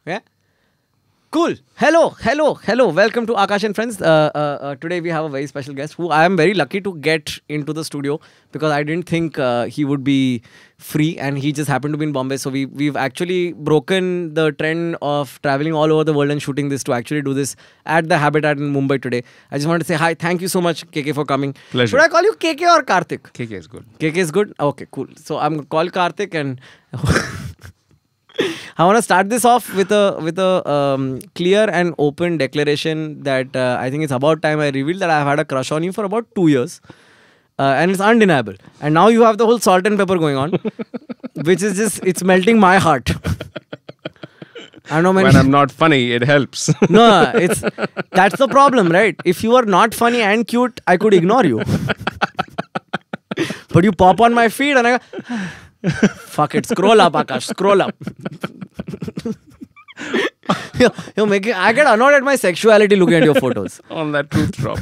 Yeah. Cool. Hello. Welcome to Akash and Friends. Today we have a very special guest who I am very lucky to get into the studio because I didn't think he would be free, and he just happened to be in Bombay. So we've actually broken the trend of traveling all over the world and shooting this to actually do this at the Habitat in Mumbai today. I just want to say hi. Thank you so much, KK, for coming. Pleasure. Should I call you KK or Karthik? KK is good. KK is good? Okay, cool. So I'm going to call Karthik, and I want to start this off with a clear and open declaration that I think it's about time I revealed that I've had a crush on you for about 2 years. And it's undeniable. And now you have the whole salt and pepper going on, which is just, it's melting my heart. I know, man. When I'm not funny, it helps. No, that's the problem, right? If you are not funny and cute, I could ignore you. But you pop on my feed and I go, fuck it, scroll up, Akash, scroll up. You're making, I get annoyed at my sexuality looking at your photos. On that truth drop.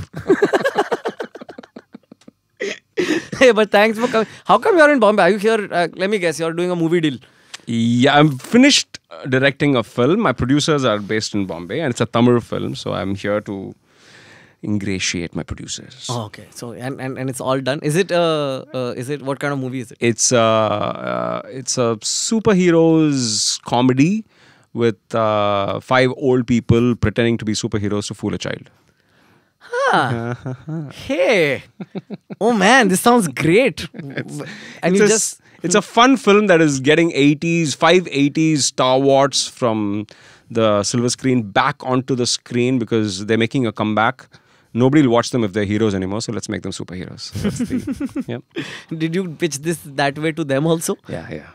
Hey, but thanks for coming. How come you're in Bombay? Are you here? Let me guess, you're doing a movie deal. Yeah, I'm finished directing a film. My producers are based in Bombay and it's a Tamil film. So I'm here to ingratiate my producers. Oh, okay. So, and it's all done. Is it, what kind of movie is it? It's a superheroes comedy with 5 old people pretending to be superheroes to fool a child. Hey. Oh man, this sounds great. It's a fun film that is getting 80s Star Wars from the silver screen back onto the screen because they're making a comeback. Nobody will watch them if they're heroes anymore, so let's make them superheroes. Yep. Did you pitch this that way to them also? Yeah.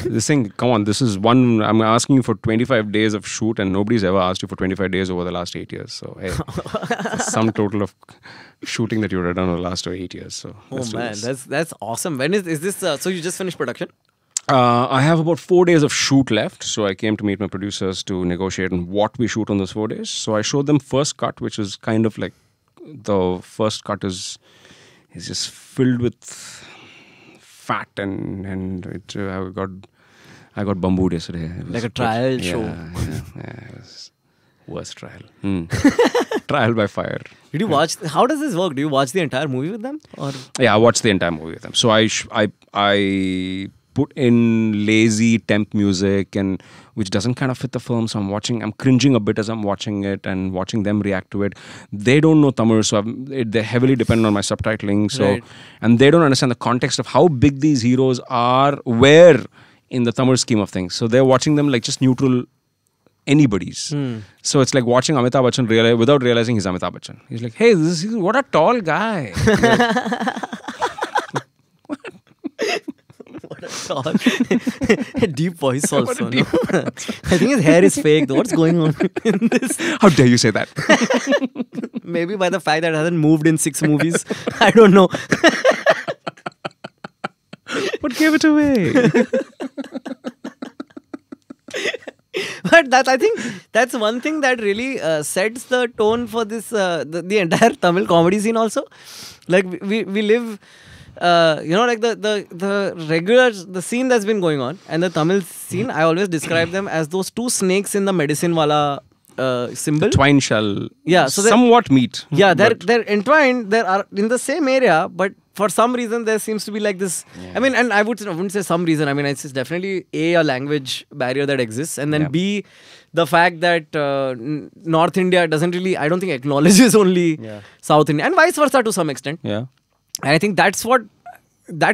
This thing, come on, this is one, I'm asking you for 25 days of shoot and nobody's ever asked you for 25 days over the last 8 years. So, hey, some total of shooting that you would have done over the last 8 years. So, oh man, that's awesome. When is this, so you just finished production? I have about 4 days of shoot left. So I came to meet my producers to negotiate on what we shoot on those 4 days. So I showed them first cut, which is kind of like, the first cut is just filled with fat and I got bambooed yesterday. Like a trial show. Yeah, it was worst trial. Trial by fire. Did you watch? How does this work? Do you watch the entire movie with them? Or yeah, I watched the entire movie with them. So I put in lazy temp music and which doesn't kind of fit the film. So I'm cringing a bit as I'm watching it and watching them react to it. They don't know Tamil, so they heavily depend on my subtitling. So right. And they don't understand the context of how big these heroes are, where in the Tamil scheme of things. So they're watching them like just neutral anybody's. So it's like watching Amitabh Bachchan without realizing he's Amitabh Bachchan. He's like, hey, what a tall guy. a deep voice also. No? I think his hair is fake though. What's going on in this? How dare you say that? Maybe by the fact that it hasn't moved in 6 movies. I don't know. What gave it away? But I think that's one thing that really sets the tone for this the entire Tamil comedy scene also. Like we live like the scene that's been going on and the Tamil scene, I always describe them as those 2 snakes in the medicine wala symbol. The twine shall so somewhat meet. Yeah, they're entwined, they are in the same area, but for some reason there seems to be like this. Yeah. I mean, and I wouldn't say some reason. I mean, it's definitely a language barrier that exists, and then B, the fact that North India doesn't really, I don't think, acknowledges only South India, and vice versa to some extent. Yeah. And I think that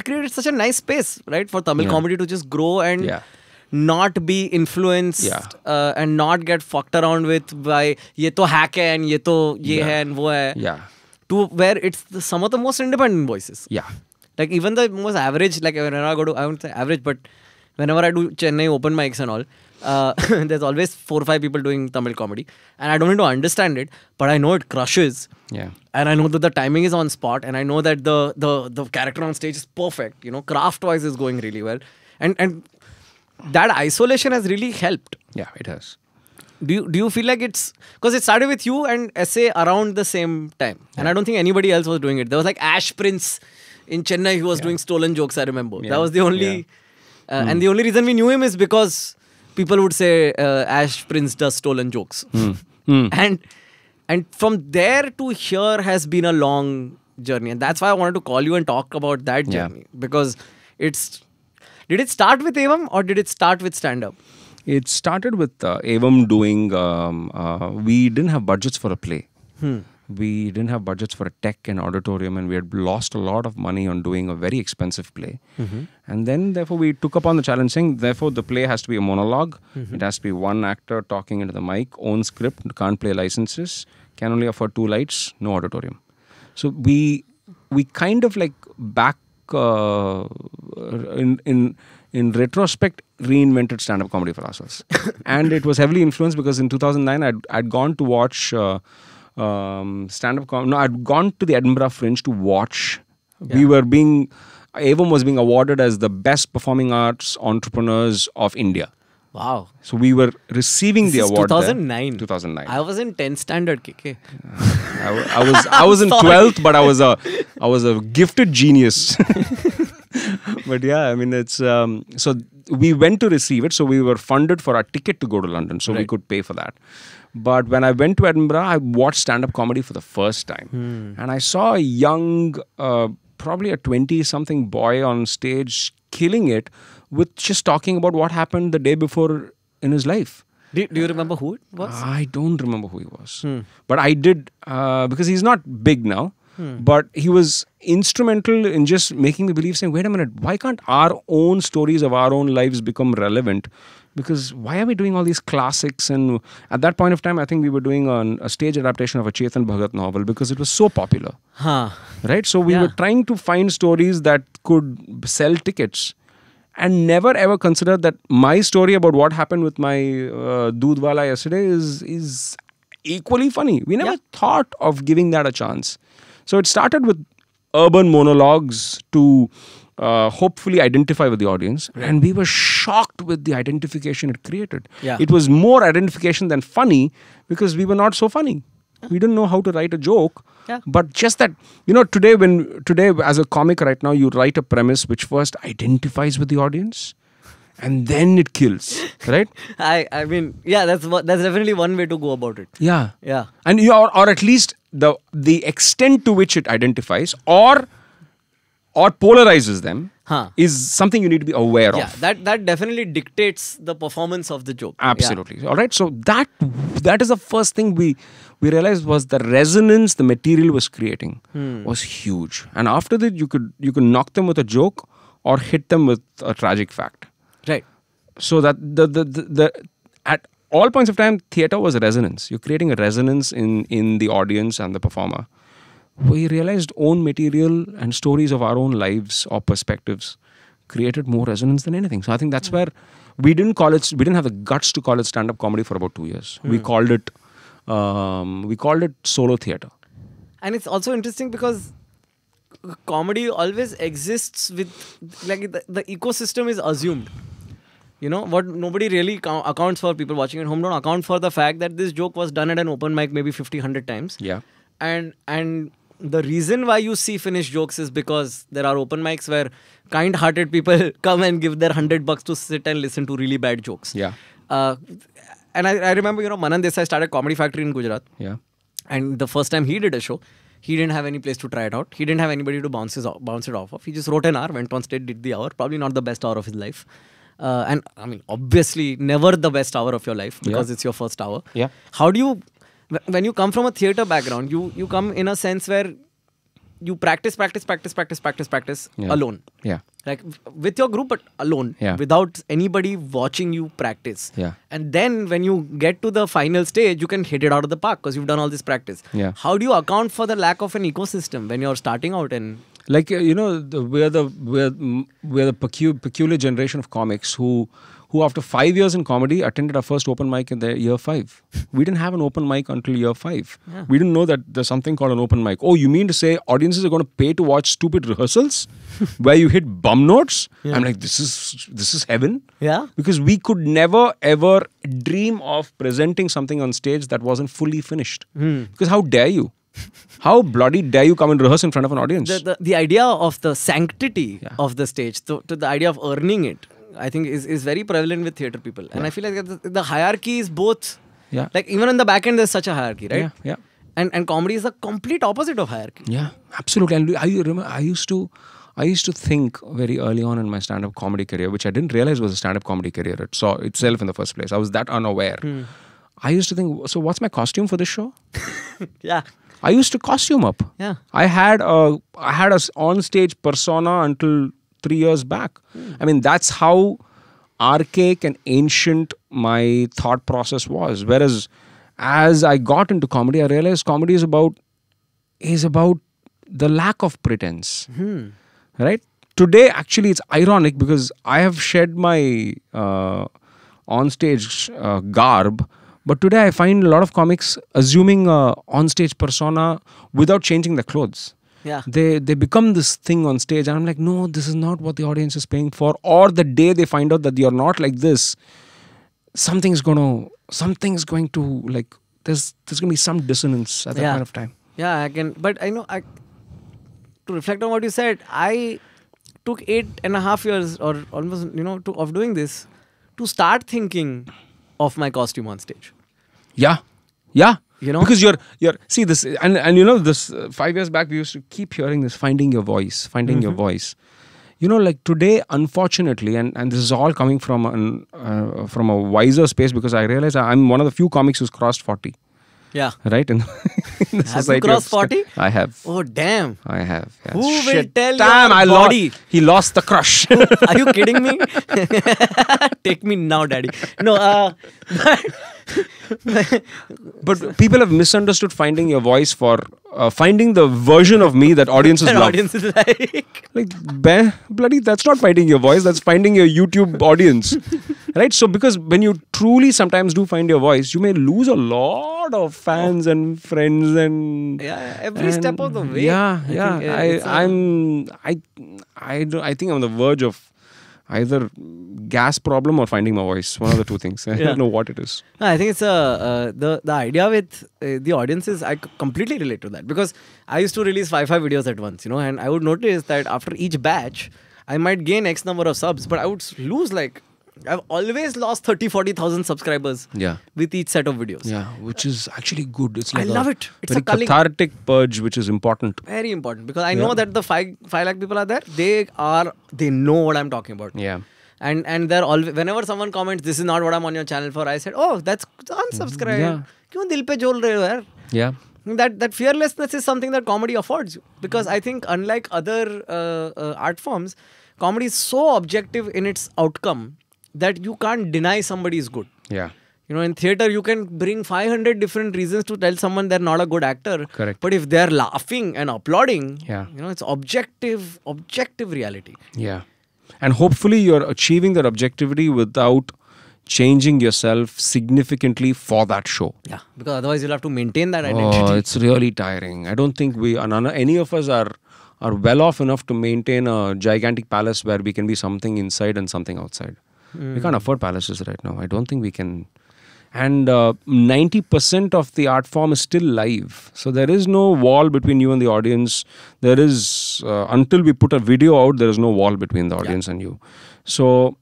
created such a nice space, right, for Tamil comedy to just grow and not be influenced and not get fucked around with by ye to hack hai and ye to ye hai and wo hai. Yeah. To where it's some of the most independent voices. Yeah. Like even the most average, like whenever I go to, I won't say average, but whenever I do Chennai open mics and all, there's always 4 or 5 people doing Tamil comedy. And I don't need to understand it, but I know it crushes. Yeah. And I know that the timing is on spot, and I know that the character on stage is perfect. You know, craft-wise is going really well. And that isolation has really helped. Yeah, it has. Do you feel like it's... Because it started with you and SA around the same time. And I don't think anybody else was doing it. There was like Ash Prince in Chennai who was doing stolen jokes, I remember. That was the only... And the only reason we knew him is because people would say Ash Prince does stolen jokes. And from there to here has been a long journey. And that's why I wanted to call you and talk about that journey. Because did it start with Evam or did it start with stand-up? It started with Evam doing, we didn't have budgets for a play. We didn't have budgets for a tech and auditorium, and we had lost a lot of money on doing a very expensive play. And then, therefore, we took upon the challenge saying, therefore, the play has to be a monologue. It has to be one actor talking into the mic, own script, can't play licenses, can only afford 2 lights, no auditorium. So we kind of like back in retrospect reinvented stand-up comedy for ourselves. And it was heavily influenced because in 2009 I'd gone to watch stand-up comedy. No, I'd gone to the Edinburgh Fringe to watch. Evam was being awarded as the best performing arts entrepreneurs of India. Wow. So we were receiving the award 2009. 2009. I was in 10th standard, KK. I was in 12th, but I was a gifted genius. But yeah, I mean, it's so we went to receive it. So we were funded for our ticket to go to London, so we could pay for that. But when I went to Edinburgh, I watched stand-up comedy for the first time, and I saw a young, probably a 20-something boy on stage killing it with just talking about what happened the day before in his life. Do you remember who it was? I don't remember who he was. But I did, because he's not big now, but he was instrumental in just making me believe, saying, wait a minute, why can't our own stories of our own lives become relevant? Because why are we doing all these classics? And at that point of time, I think we were doing a stage adaptation of a Chetan Bhagat novel because it was so popular. Right? So we were trying to find stories that could sell tickets. And never ever consider that my story about what happened with my Doodhwala yesterday is equally funny. We never thought of giving that a chance. So it started with urban monologues to hopefully identify with the audience. And we were shocked with the identification it created. It was more identification than funny because we were not so funny. We didn't know how to write a joke. But just that, today as a comic right now, you write a premise which first identifies with the audience and then it kills, right? I mean, that's definitely one way to go about it. Yeah. And or at least the extent to which it identifies or polarizes them is something you need to be aware of. That definitely dictates the performance of the joke. Absolutely. All right. So that is the first thing we realized was the resonance the material was creating was huge. And after that, you could knock them with a joke or hit them with a tragic fact. Right. So that the at all points of time, theatre was a resonance. You're creating a resonance in the audience and the performer. We realized own material and stories of our own lives or perspectives created more resonance than anything. So I think that's where we didn't have the guts to call it stand-up comedy for about 2 years. We called it solo theatre. And it's also interesting because comedy always exists with, like, the ecosystem is assumed. What nobody really accounts for, people watching at home don't account for the fact that this joke was done at an open mic maybe 50, 100 times. Yeah. And the reason why you see finished jokes is because there are open mics where kind-hearted people come and give their $100 to sit and listen to really bad jokes. Yeah. And I remember, Manan Desai started Comedy Factory in Gujarat. Yeah. And the first time he did a show, he didn't have any place to try it out. He didn't have anybody to bounce it off of. He just wrote an hour, went on stage, did the hour. Probably not the best hour of his life. And I mean, obviously, never the best hour of your life because it's your first hour. Yeah. How do you, when you come from a theatre background, you come in a sense where you practice alone. Yeah. Like with your group, but alone. Yeah. Without anybody watching you practice. Yeah. And then when you get to the final stage, you can hit it out of the park because you've done all this practice. Yeah. How do you account for the lack of an ecosystem when you're starting out? And like, we're the peculiar generation of comics who after 5 years in comedy attended our first open mic in the year 5. We didn't have an open mic until year 5. Yeah. We didn't know that there's something called an open mic. Oh, you mean to say audiences are going to pay to watch stupid rehearsals where you hit bum notes? Yeah. I'm like, this is heaven. Yeah. Because we could never ever dream of presenting something on stage that wasn't fully finished. Because how dare you? How bloody dare you come and rehearse in front of an audience? The idea of the sanctity of the stage, to the idea of earning it, I think is very prevalent with theatre people. And I feel like the hierarchy is both. Yeah. Like even in the back end, there's such a hierarchy, right? Yeah, yeah. And comedy is the complete opposite of hierarchy. Yeah, absolutely. And I remember I used to think very early on in my stand-up comedy career, which I didn't realize was a stand-up comedy career. It saw itself in the first place. I was that unaware. I used to think, so what's my costume for this show? Yeah. I used to costume up. Yeah. I had a on-stage persona until 3 years back. I mean, that's how archaic and ancient my thought process was. Whereas as I got into comedy, I realized comedy is about the lack of pretense. Right? Today, actually, it's ironic because I have shed my on-stage garb. But today I find a lot of comics assuming a on-stage persona without changing their clothes. Yeah. They become this thing on stage and I'm like, no, this is not what the audience is paying for. Or the day they find out that you're not like this, something's going to like, there's going to be some dissonance at that point of time. Yeah, but I know, to reflect on what you said, I took 8.5 years or almost, of doing this to start thinking of my costume on stage. Yeah. Because you're see this and this 5 years back we used to keep hearing this finding your voice. Like today, unfortunately, and this is all coming from a wiser space because I realize I'm one of the few comics who's crossed 40. Yeah. Right? In the have you crossed 40? I have. Oh, damn. I have. Yeah. Who will tell Damn, your body? He lost the crush. Are you kidding me? Take me now, daddy. No, but people have misunderstood finding your voice for finding the version of me that audiences love. Audiences Bloody, that's not finding your voice, that's finding your YouTube audience. Right? So because when you truly sometimes do find your voice, you may lose a lot of fans and friends and every step of the way. I think I'm on the verge of either gas problem or finding my voice. One of the two things. I don't know what it is. I think it's the idea with the audiences. I completely relate to that because I used to release 5 videos at once, and I would notice that after each batch, I might gain X number of subs, but I would lose I've always lost 30,000-40,000 subscribers with each set of videos. Yeah, which is actually good. It's like I love it. It's very a culling. cathartic purge, which is important. Very important because I know that the 5 lakh people are there. They know what I'm talking about. Yeah. And they're always, whenever someone comments, this is not what I'm on your channel for, I said, oh, that's unsubscribe. Yeah. Kyun dil pe jol rahe ho yaar? Yeah. That fearlessness is something that comedy affords you. Because I think unlike other art forms, comedy is so objective in its outcome that you can't deny somebody is good. Yeah. In theatre, you can bring 500 different reasons to tell someone they're not a good actor. Correct. But if they're laughing and applauding, Yeah. It's objective reality. Yeah. And hopefully you're achieving that objectivity without changing yourself significantly for that show. Yeah. Because otherwise you'll have to maintain that identity. Oh, it's really tiring. I don't think any of us are well off enough to maintain a gigantic palace where we can be something inside and something outside. We can't afford palaces right now. I don't think we can. And 90% of the art form is still live. So there is no wall between you and the audience. There is, until we put a video out, there is no wall between the audience and you. So,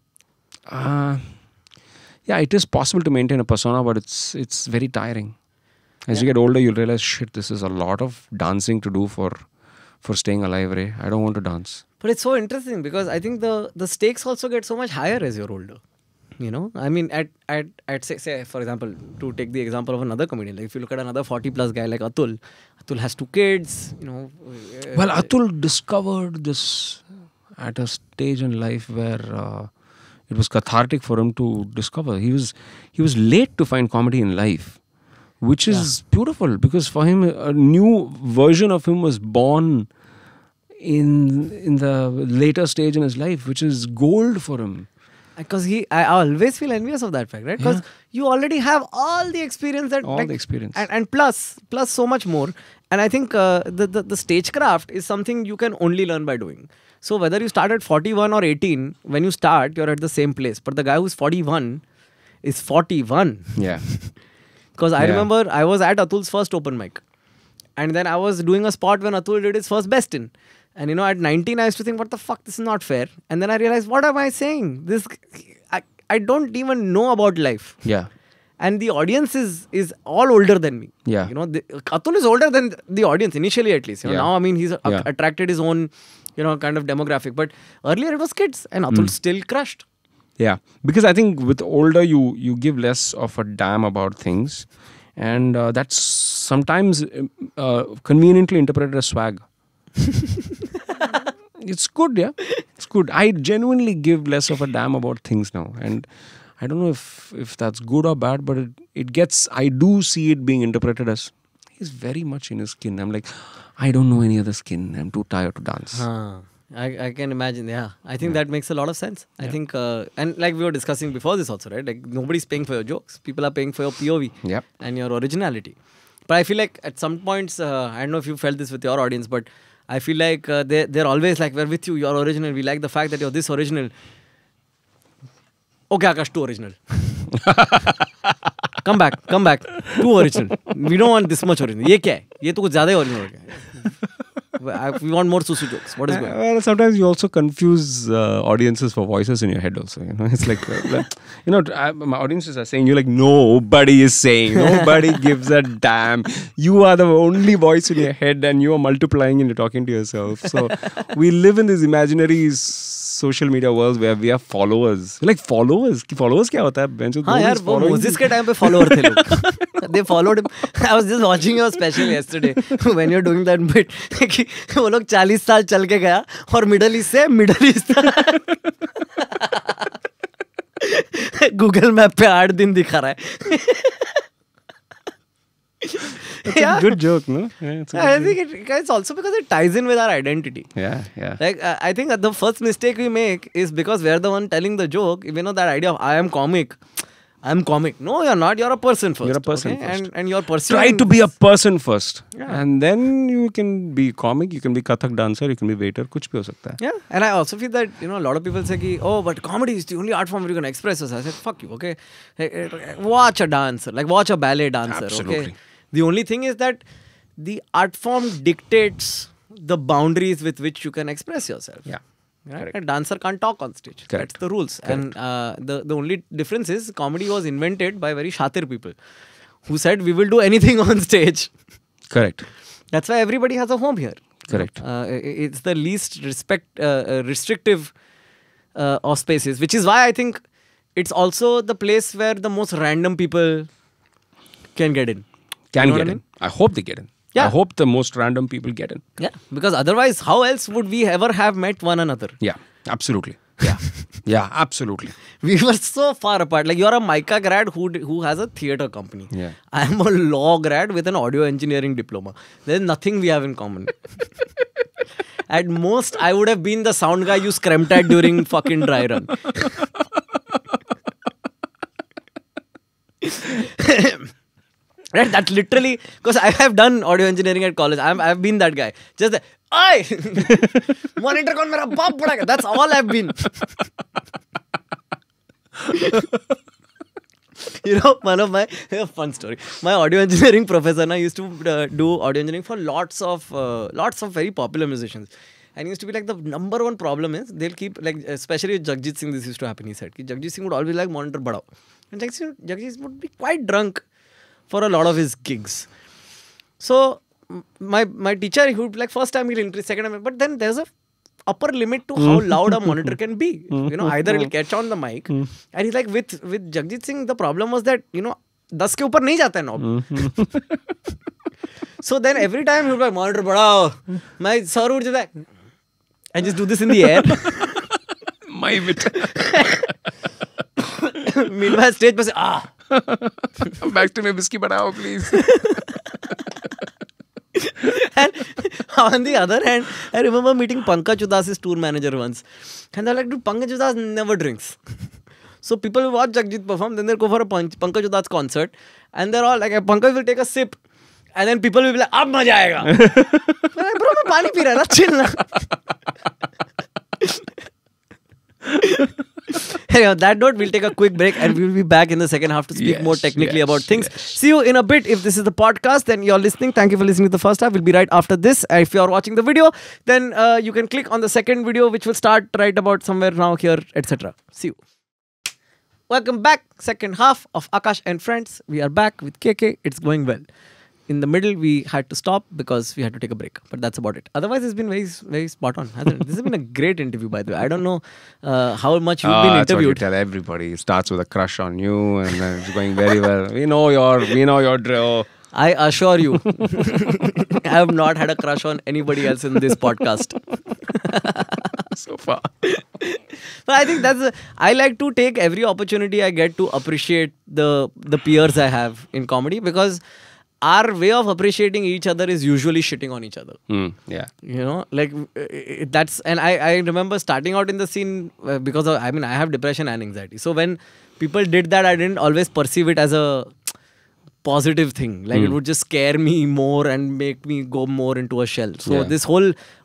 it is possible to maintain a persona, but it's very tiring. As you get older, you'll realize, shit, this is a lot of dancing to do for staying alive, Ray. I don't want to dance. But it's so interesting because I think the stakes also get so much higher as you're older. I mean, at say for example, to take the example of another comedian, like if you look at another 40+ guy like Atul has 2 kids, Well, Atul discovered this at a stage in life where it was cathartic for him to discover. He was late to find comedy in life, which is beautiful because for him, a new version of him was born in the later stage in his life, which is gold for him. Because I always feel envious of that fact, right? Because you already have all the experience the experience, and plus so much more. And I think the stagecraft is something you can only learn by doing. So whether you start at 41 or 18, when you start, you're at the same place. But the guy who's 41 is 41. Yeah. Because I remember I was at Atul's first open mic, and then I was doing a spot when Atul did his first Best In. And at 19, I used to think, what the fuck, this is not fair. And then I realized, what am I saying? I don't even know about life. Yeah. And the audience is all older than me. Yeah. Atul is older than the audience, initially at least. Yeah. Now, I mean, he's Yeah. attracted his own, kind of demographic. But earlier it was kids, and Atul still crushed. Yeah, because I think with older you give less of a damn about things, and that's sometimes conveniently interpreted as swag. It's good, yeah. It's good. I genuinely give less of a damn about things now, and I don't know if that's good or bad, but it gets. I do see it being interpreted as he's very much in his skin. I'm like, I don't know any other skin. I'm too tired to dance. I can imagine, yeah. I think that makes a lot of sense. I think, and like we were discussing before this also, right? Like nobody's paying for your jokes. People are paying for your POV Yep. and your originality. But I feel like at some points, I don't know if you felt this with your audience, but I feel like they're always like, we're with you, you're original. We like the fact that you're this original. Okay, Akash, too original. Come back. Too original. We don't want this much original. Ye kya hai? Ye to kuch zyada hi original ho gaya. We want more susu jokes. What is going on? Well, sometimes you also confuse audiences for voices in your head also. It's like, my audiences are saying, you're like, nobody is saying, nobody gives a damn. You are the only voice in your head and you are multiplying and you're talking to yourself. So we live in this imaginary social media worlds where we have followers. Like followers? Followers क्या होता है? हाँ यार, वो Moses के time पे follower थे लोग. They followed him. I was just watching your special yesterday when you're doing that bit. कि वो लोग 40 साल चल के गया और मिडल ईस्ट से मिडल ईस्ट गूगल मैप पे 8 दिन दिखा रहा है. It's a good joke, no? Yeah, I think it's also because it ties in with our identity. Yeah. Like I think the first mistake we make is because we're the one telling the joke. That idea of I am comic. No, you're not. You're a person first. You're a person okay? first. And you're pursuing. Try to be a person first. Yeah. And then you can be comic, you can be Kathak dancer, you can be waiter, kuch bhi ho sakta hai. Yeah, and I also feel that, a lot of people say, ki, oh, but comedy is the only art form where you can express yourself. I said, fuck you, okay? Watch a dancer, like watch a ballet dancer, Absolutely. okay? The only thing is that the art form dictates the boundaries with which you can express yourself. Yeah. Right? A dancer can't talk on stage. Correct. That's the rules. Correct. And the only difference is comedy was invented by very shatir people who said, we will do anything on stage. Correct. That's why everybody has a home here. Correct. It's the least restrictive of spaces, which is why I think it's also the place where the most random people can get in. Can You know get what I in. mean? I hope they get in. Yeah. I hope the most random people get in. Yeah, because otherwise, how else would we ever have met one another? Yeah, absolutely. Yeah. Yeah, absolutely. We were so far apart. Like, you're a MICA grad who has a theatre company. Yeah. I'm a law grad with an audio engineering diploma. There's nothing we have in common. At most, I would have been the sound guy you screamed at during fucking dry run. Right? That literally, because I have done audio engineering at college. I've been that guy. Just the, Oi! Monitor kon mera baap padega. That's all I've been. One of my fun story. My audio engineering professor used to do audio engineering for lots of very popular musicians. And he used to be like, the number one problem is they'll keep, like, especially with Jagjit Singh, this used to happen, he said. Jagjit Singh would always like, monitor badao. And Jagjit would be quite drunk for a lot of his gigs. So my teacher, he would, like, first time he'll increase, second time, but then there's a upper limit to how loud a monitor can be. Either it'll catch on the mic. And he's like, with Jagjit Singh, the problem was that, 10 ke upar nahi jata hai knob. So then every time he would be like, monitor badao. My sir would just like, and just do this in the air. My bit. Meanwhile, stage pe se, Back to me, whiskey badao, please. And on the other hand, I remember meeting Pankaj Udas's tour manager once. And they're like, dude, Pankaj Udas never drinks. So people will watch Jagjit perform, then they'll go for a Pankaj Udas concert. And they're all like, Pankaj will take a sip. And then people will be like, ab maja aayega. I'm like, bro, main pani pi raha na, chill na. On that note, we'll take a quick break and we'll be back in the second half to speak more technically about things. See you in a bit. If this is the podcast, then you're listening. Thank you for listening to the first half. We'll be right after this. If you're watching the video, then you can click on the second video, which will start right about somewhere now here, etc. See you. Welcome back. Second half of Akash and Friends. We are back with KK. It's going well. In the middle, we had to stop because we had to take a break. But that's about it. Otherwise, it's been very, very spot on, hasn't it? This has been a great interview, by the way. I don't know how much you've been That's what you interviewed. tell everybody. It starts with a crush on you, and then it's going very well. We know your drill. I assure you, I have not had a crush on anybody else in this podcast. So far. But I think I like to take every opportunity I get to appreciate the peers I have in comedy, because our way of appreciating each other is usually shitting on each other. Yeah. You know, like that's, and I remember starting out in the scene because of, I have depression and anxiety. So when people did that, I didn't always perceive it as a positive thing. Like it would just scare me more and make me go more into a shell. So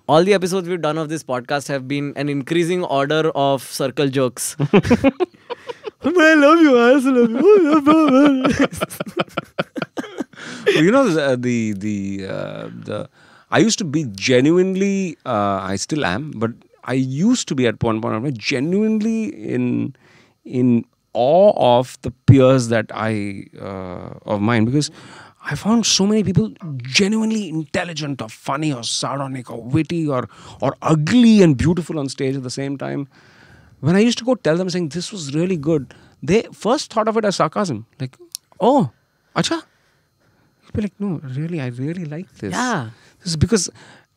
all the episodes we've done of this podcast have been an increasing order of circle jerks. I love you. I also love you. You know, I used to be genuinely, I still am, but I used to be at one point genuinely in awe of the peers that of mine, because I found so many people genuinely intelligent or funny or sardonic or witty or ugly and beautiful on stage at the same time. When I used to go tell them saying this was really good, they first thought of it as sarcasm. Like, oh, acha? You'd be like, no, really, I really like this. Yeah. This is because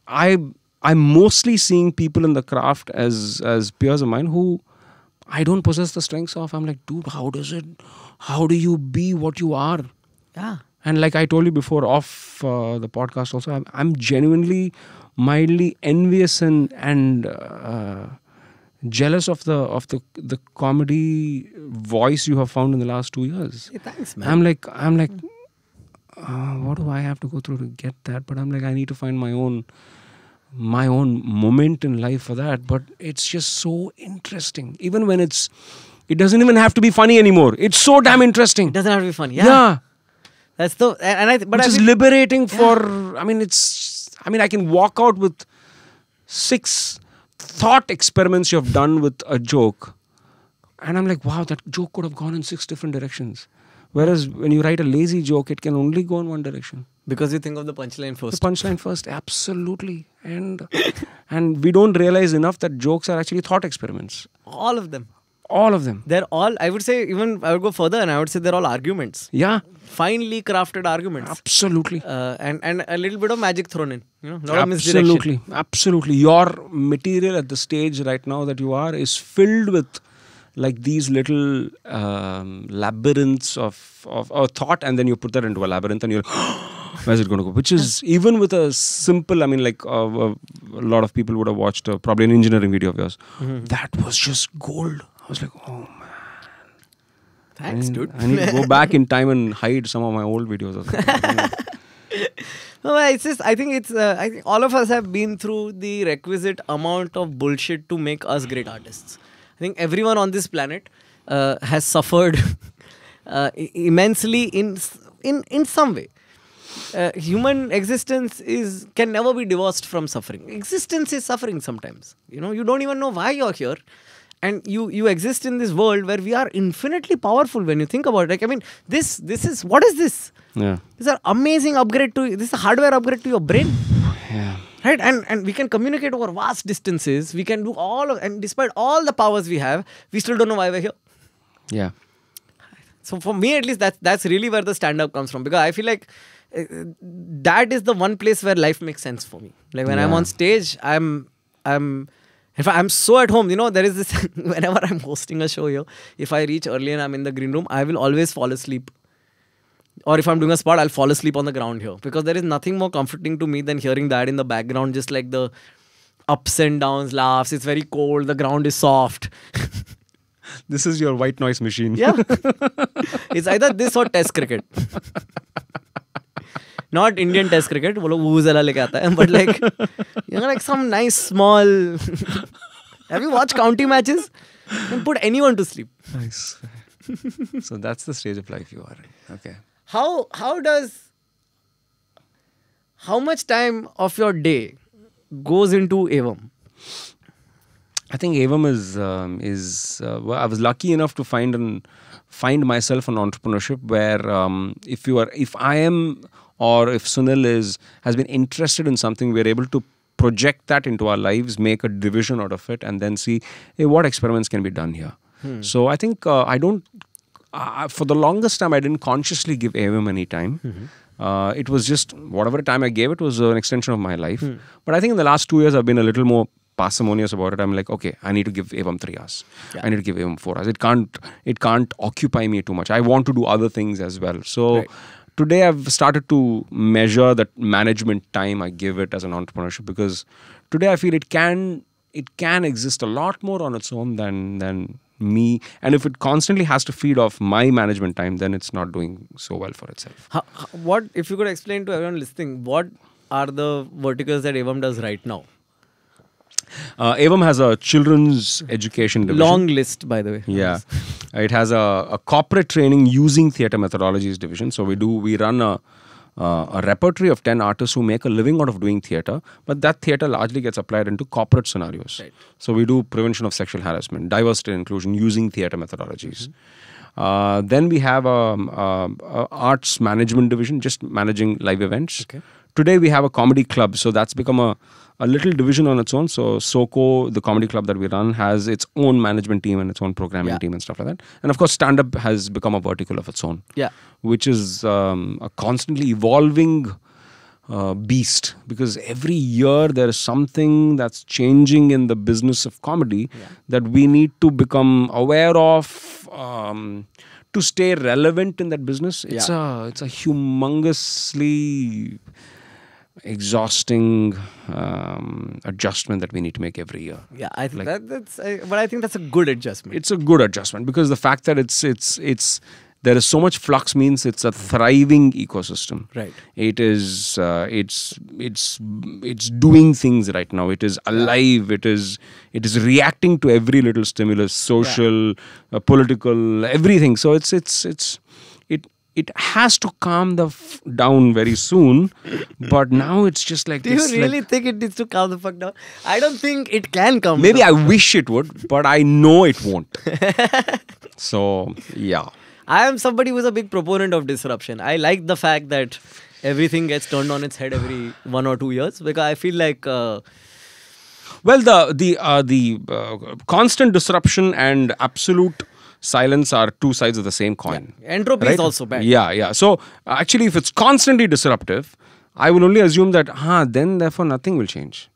I'm mostly seeing people in the craft as peers of mine who I don't possess the strengths of. I'm like, dude, how do you be what you are? Yeah. And like I told you before off the podcast also, I'm genuinely, mildly envious and jealous of the comedy voice you have found in the last 2 years. Hey, thanks, man. I'm like, what do I have to go through to get that? But I'm like, I need to find my own moment in life for that. But it's just so interesting. Even when it doesn't even have to be funny anymore. It's so damn interesting. It doesn't have to be funny. Yeah. That's the Which is liberating for. I can walk out with 6 thought experiments you have done with a joke, and I'm like, wow, that joke could have gone in 6 different directions. Whereas when you write a lazy joke, it can only go in one direction. Because you think of the punchline first. The punchline first, absolutely. And we don't realize enough that jokes are actually thought experiments. All of them. All of them. They're all, I would say, even I would go further and I would say they're all arguments. Yeah. Finely crafted arguments. Absolutely. And a little bit of magic thrown in. You know, not a misdirection. Absolutely. Your material at the stage right now that you are is filled with like these little labyrinths of thought, and then you put that into a labyrinth and you're where's it going to go? Which is even with a simple, a lot of people would have watched probably an engineering video of yours. That was just gold. I was like, oh man. Thanks, dude. I need to go back in time and hide some of my old videos. No, it's just, I think all of us have been through the requisite amount of bullshit to make us great artists. I think everyone on this planet has suffered immensely in some way. Human existence can never be divorced from suffering. Existence is suffering sometimes. You know, you don't even know why you're here. And you exist in this world where we are infinitely powerful when you think about it. Like, I mean, this is, what is this? Yeah. This is an amazing this is a hardware upgrade to your brain. Yeah. Right? And we can communicate over vast distances. We can do and despite all the powers we have, we still don't know why we're here. Yeah. So for me, at least, that's really where the stand-up comes from. Because I feel like that is the one place where life makes sense for me. Like when I'm on stage, in fact, I'm so at home. You know, there is this, whenever I'm hosting a show here, if I reach early and I'm in the green room, I will always fall asleep. Or if I'm doing a spot, I'll fall asleep on the ground here. Because there is nothing more comforting to me than hearing that in the background, just like the ups and downs, laughs. It's very cold. The ground is soft. This is your white noise machine. Yeah. It's either this or test cricket. Not Indian test cricket. वो लोग वूज़ेला लेके आता है. But like, you know, like some nice small... Have you watched county matches? can put anyone to sleep. Nice. So that's the stage of life you are in. Okay. How much time of your day goes into Evam? I think Evam is well, I was lucky enough to find myself an entrepreneurship where if I am or if Sunil has been interested in something, we're able to project that into our lives, make a division out of it, and then see what experiments can be done here. So I think I don't. For the longest time, I didn't consciously give Evam any time. It was just whatever time I gave it was an extension of my life. But I think in the last 2 years, I've been a little more parsimonious about it. I'm like, okay, I need to give Evam 3 hours. Yeah. I need to give Evam 4 hours. It can't occupy me too much. I want to do other things as well. So today I've started to measure that management time I give it as an entrepreneurship, because today I feel it can exist a lot more on its own than me. And if it constantly has to feed off my management time, then it's not doing so well for itself. What, if you could explain to everyone listening, what are the verticals that Evam does right now? Evam has a children's education division. Long list, by the way. Yeah. It has a corporate training using theatre methodologies division. So we run a repertory of 10 artists who make a living out of doing theatre, but that theatre largely gets applied into corporate scenarios. Right. So we do prevention of sexual harassment, diversity and inclusion using theatre methodologies. Then we have a arts management division, just managing live events. Okay. Today we have a comedy club, so that's become a little division on its own. So Soko, the comedy club that we run, has its own management team and its own programming team and stuff like that. And of course, stand-up has become a vertical of its own. Yeah. Which is a constantly evolving beast, because every year there is something that's changing in the business of comedy that we need to become aware of to stay relevant in that business. It's a humongously exhausting adjustment that we need to make every year. Yeah, I think but I think that's a good adjustment. It's a good adjustment, because the fact that there is so much flux means it's a thriving ecosystem. Right. It is it's doing things right now. It is alive. It is reacting to every little stimulus, social, political, everything. So it has to calm down very soon, but now it's just like Do you really think it needs to calm the fuck down? I don't think it can calm. Maybe I wish it would, but I know it won't. So yeah. I am somebody who's a big proponent of disruption. I like the fact that everything gets turned on its head every 1 or 2 years, because I feel like well, the constant disruption and absolute silence are two sides of the same coin. entropy is also bad. Yeah. So actually, if it's constantly disruptive, I will only assume that then therefore nothing will change,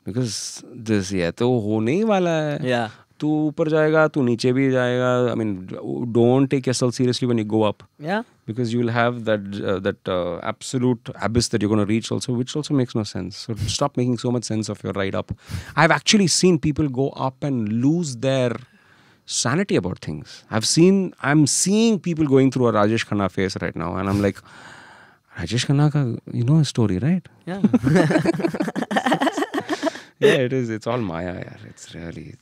because this to ho nahi wala hai. Yeah. तू ऊपर जाएगा, तू नीचे भी जाएगा. I mean, don't take yourself seriously when you go up. Yeah. Because you will have that absolute abyss that you're going to reach also, which also makes no sense. So stop making so much sense of your ride up. I've actually seen people go up and lose their sanity about things. I'm seeing people going through a Rajesh Khanna phase right now, and I'm like, Rajesh Khanna ka, you know his story, right? Yeah. Yeah, it is. It's all Maya. Yeah. It's really,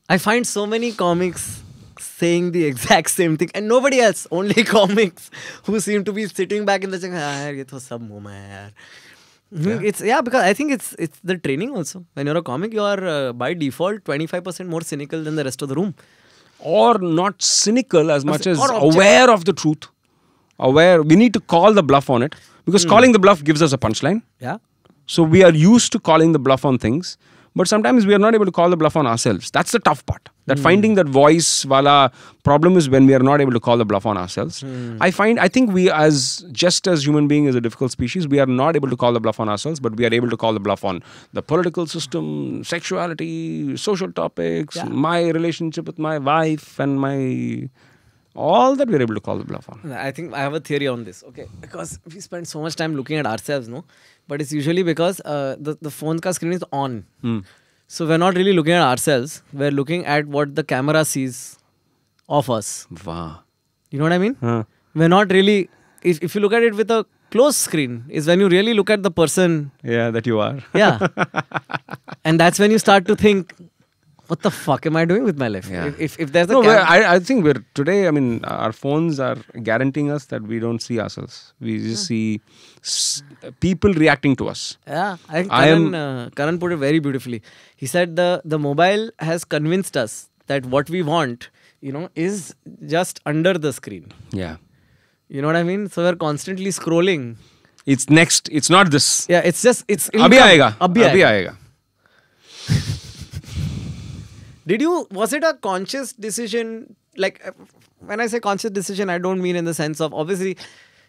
I find so many comics saying the exact same thing, and nobody else, only comics who seem to be sitting back in the chair, yaar, ye to sab muh mein hai yaar. It's because I think it's the training also. When you're a comic, you are by default 25% more cynical than the rest of the room. Or not cynical as much as or object. aware of the truth. Aware. We need to call the bluff on it, because calling the bluff gives us a punchline. Yeah. So we are used to calling the bluff on things, but sometimes we are not able to call the bluff on ourselves. That's the tough part. That finding that voice wala problem is when we are not able to call the bluff on ourselves. I think we just as human being is a difficult species, we are not able to call the bluff on ourselves, but we are able to call the bluff on the political system, sexuality, social topics, my relationship with my wife and all that we are able to call the bluff on. I think I have a theory on this. Okay, because we spend so much time looking at ourselves, no? But it's usually because the phone ka screen is on. So we're not really looking at ourselves. We're looking at what the camera sees of us. Wow. You know what I mean? We're not really... If you look at it with a close screen, is when you really look at the person. Yeah, that you are. Yeah. And that's when you start to think, what the fuck am I doing with my life? Yeah. If there's a No, cam- I think we're today. I mean, our phones are guaranteeing us that we don't see ourselves. We just see people reacting to us. Yeah, I think I am- Karan put it very beautifully. He said the mobile has convinced us that what we want, is just under the screen. Yeah, You know what I mean? So we're constantly scrolling. it's next. It's not this. Yeah, it's Abhi aayega. Abhi Abhi aayega. aayega. Was it a conscious decision? Like, when I say conscious decision, I don't mean in the sense of, obviously,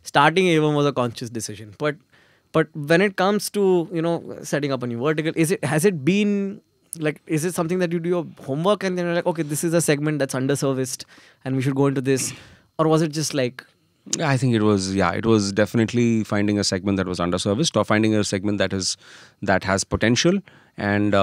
starting A1 was a conscious decision. But when it comes to, setting up a new vertical, has it been, like, is it something that you do your homework and then you're like, okay, this is a segment that's underserviced and we should go into this? Or was it just like... I think it was. Yeah, it was definitely finding a segment that was underserviced, or finding a segment that has potential, and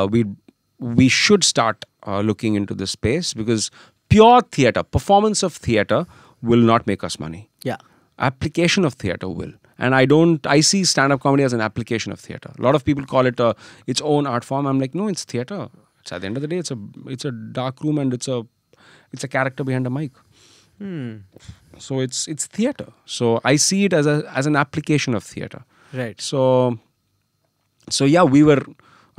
we should start looking into this space, because pure theatre, performance of theatre will not make us money. Yeah. Application of theatre will. And I see stand-up comedy as an application of theatre. A lot of people call it its own art form. I'm like, no, it's theatre. It's at the end of the day, it's a dark room, and it's a character behind a mic. So it's theatre. So I see it as an application of theatre. Right. So yeah,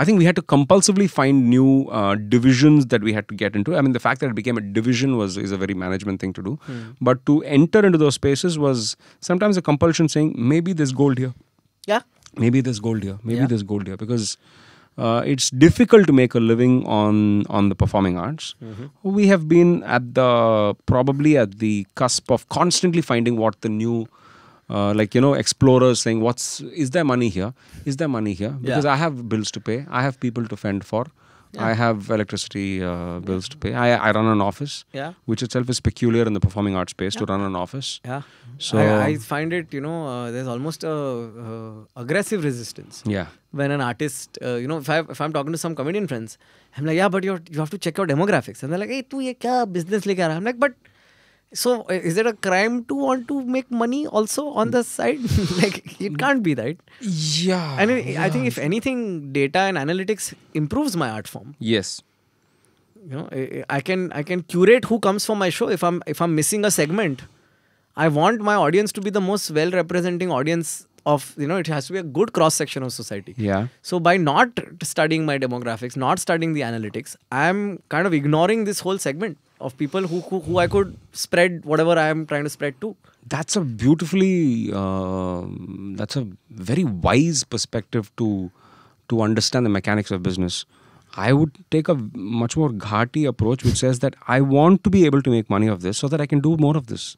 I think we had to compulsively find new divisions that we had to get into. I mean, the fact that it became a division is a very management thing to do. But to enter into those spaces was sometimes a compulsion, saying, maybe there's gold here. Yeah. Maybe there's gold here. Maybe Yeah. there's gold here. Because it's difficult to make a living on the performing arts. We have been probably at the cusp of constantly finding what the new... explorers saying, is there money here? Is there money here? Because I have bills to pay. I have people to fend for. I have electricity bills to pay. I run an office, which itself is peculiar in the performing arts space to run an office. Yeah. So I find it, there's almost a aggressive resistance. Yeah. When an artist, if I'm talking to some comedian friends, I'm like, yeah, but you have to check your demographics. And they're like, hey, tu ye kya business leke aa raha? I'm like, but... So, is it a crime to want to make money also on the side? Like, it can't be, right? Yeah. And I think if anything, data and analytics improves my art form. Yes. I can curate who comes for my show. If I'm missing a segment, I want my audience to be the most well-representing audience of, it has to be a good cross-section of society. Yeah. So by not studying my demographics, not studying the analytics, I'm kind of ignoring this whole segment of people who I could spread whatever I am trying to spread to. That's a very wise perspective to understand the mechanics of business. I would take a much more ghati approach, which says that I want to be able to make money of this so that I can do more of this.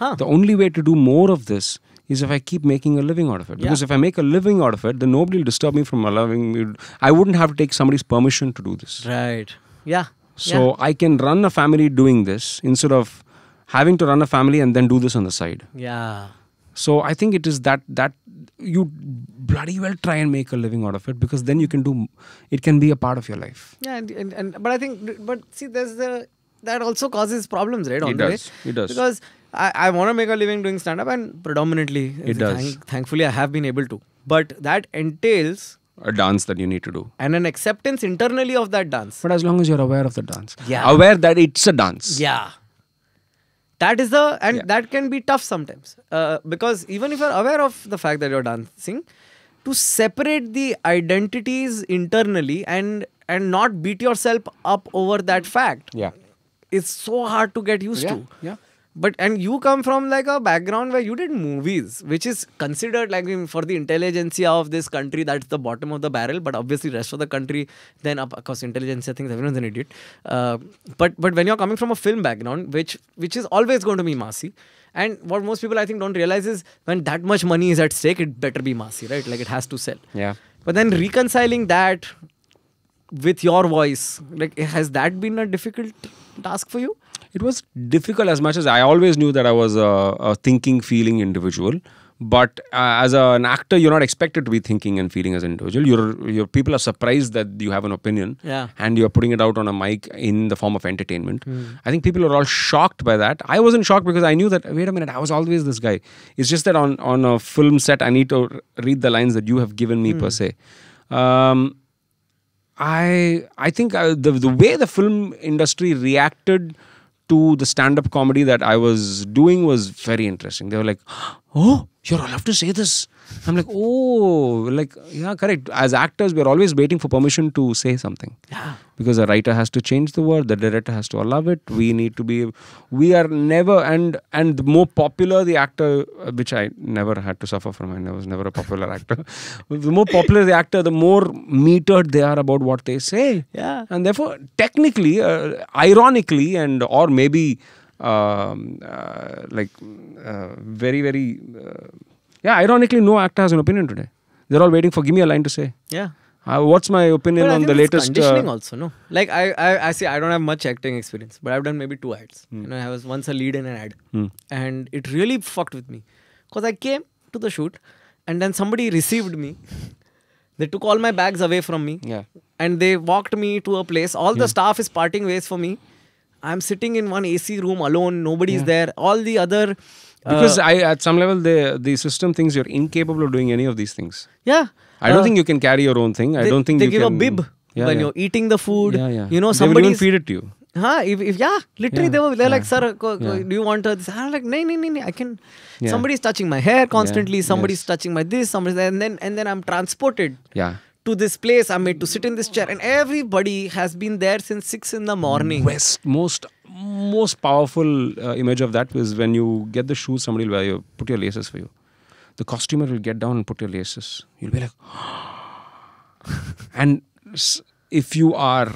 The only way to do more of this is if I keep making a living out of it. Because if I make a living out of it, then nobody will disturb me from allowing me. I wouldn't have to take somebody's permission to do this. Right. Yeah. So I can run a family doing this instead of having to run a family and then do this on the side. Yeah. So I think it is that you bloody well try and make a living out of it, because then it can be a part of your life. Yeah, but I think, see, that also causes problems, right? It does. Because I want to make a living doing stand-up, and predominantly, it does. Thankfully, I have been able to. But that entails a dance that you need to do. And an acceptance internally of that dance. But as long as you're aware of the dance. Yeah. Aware that it's a dance. Yeah. That is that can be tough sometimes. Because even if you're aware of the fact that you're dancing, to separate the identities internally and not beat yourself up over that fact. Yeah. It's so hard to get used to. Yeah. And you come from like a background where you did movies, which is considered like for the intelligentsia of this country, that's the bottom of the barrel. But obviously rest of the country, then of course intelligentsia thinks everyone's an idiot. But when you're coming from a film background, which is always going to be massy, and what most people I think don't realize is when that much money is at stake, it better be massy, right? Like it has to sell. Yeah. But then reconciling that with your voice, like has that been a difficult task for you? It was difficult, as much as I always knew that I was a thinking, feeling individual. But as an actor, you're not expected to be thinking and feeling as an individual. Your people are surprised that you have an opinion, and you're putting it out on a mic in the form of entertainment. I think people are all shocked by that. I wasn't shocked because I knew that, wait a minute, I was always this guy. It's just that on a film set, I need to read the lines that you have given me per se. I think the way the film industry reacted to the stand-up comedy that I was doing was very interesting. They were like, "Oh, you're allowed to say this." I'm like, "Oh, like yeah, correct." As actors, we're always waiting for permission to say something. Yeah. Because the writer has to change the word, the director has to allow it. We are never, and the more popular the actor, which I never had to suffer from, I was never a popular actor. The more popular the actor, the more metered they are about what they say. Yeah. And therefore, technically, ironically, and or maybe very, very, ironically, no actor has an opinion today. They're all waiting for, give me a line to say. Yeah. What's my opinion But I on think the it's latest? conditioning also, no? Like I see, I don't have much acting experience, but I've done maybe 2 ads. You know, I was once a lead in an ad, and it really fucked with me, because I came to the shoot, and then somebody received me. They took all my bags away from me, Yeah. and they walked me to a place. All the staff is parting ways for me. I'm sitting in one AC room alone. Nobody is there. All the other Because at some level, the system thinks you're incapable of doing any of these things. yeah. I don't think you can carry your own thing. I don't think they you give can. a bib when you're eating the food. Yeah, yeah. You know, they will somebody even feed it to you. if literally Yeah, they're like, sir, yeah. do you want this? I'm like, no, I can. Yeah. Somebody's touching my hair constantly. Yes. Somebody's touching my this. Somebody's and then I'm transported Yeah. to this place. I'm made to sit in this chair, and everybody has been there since 6 in the morning. Most powerful image of that was when you get the shoes, somebody will put your laces for you. The costumer will get down and put your laces. You'll be like, and if you are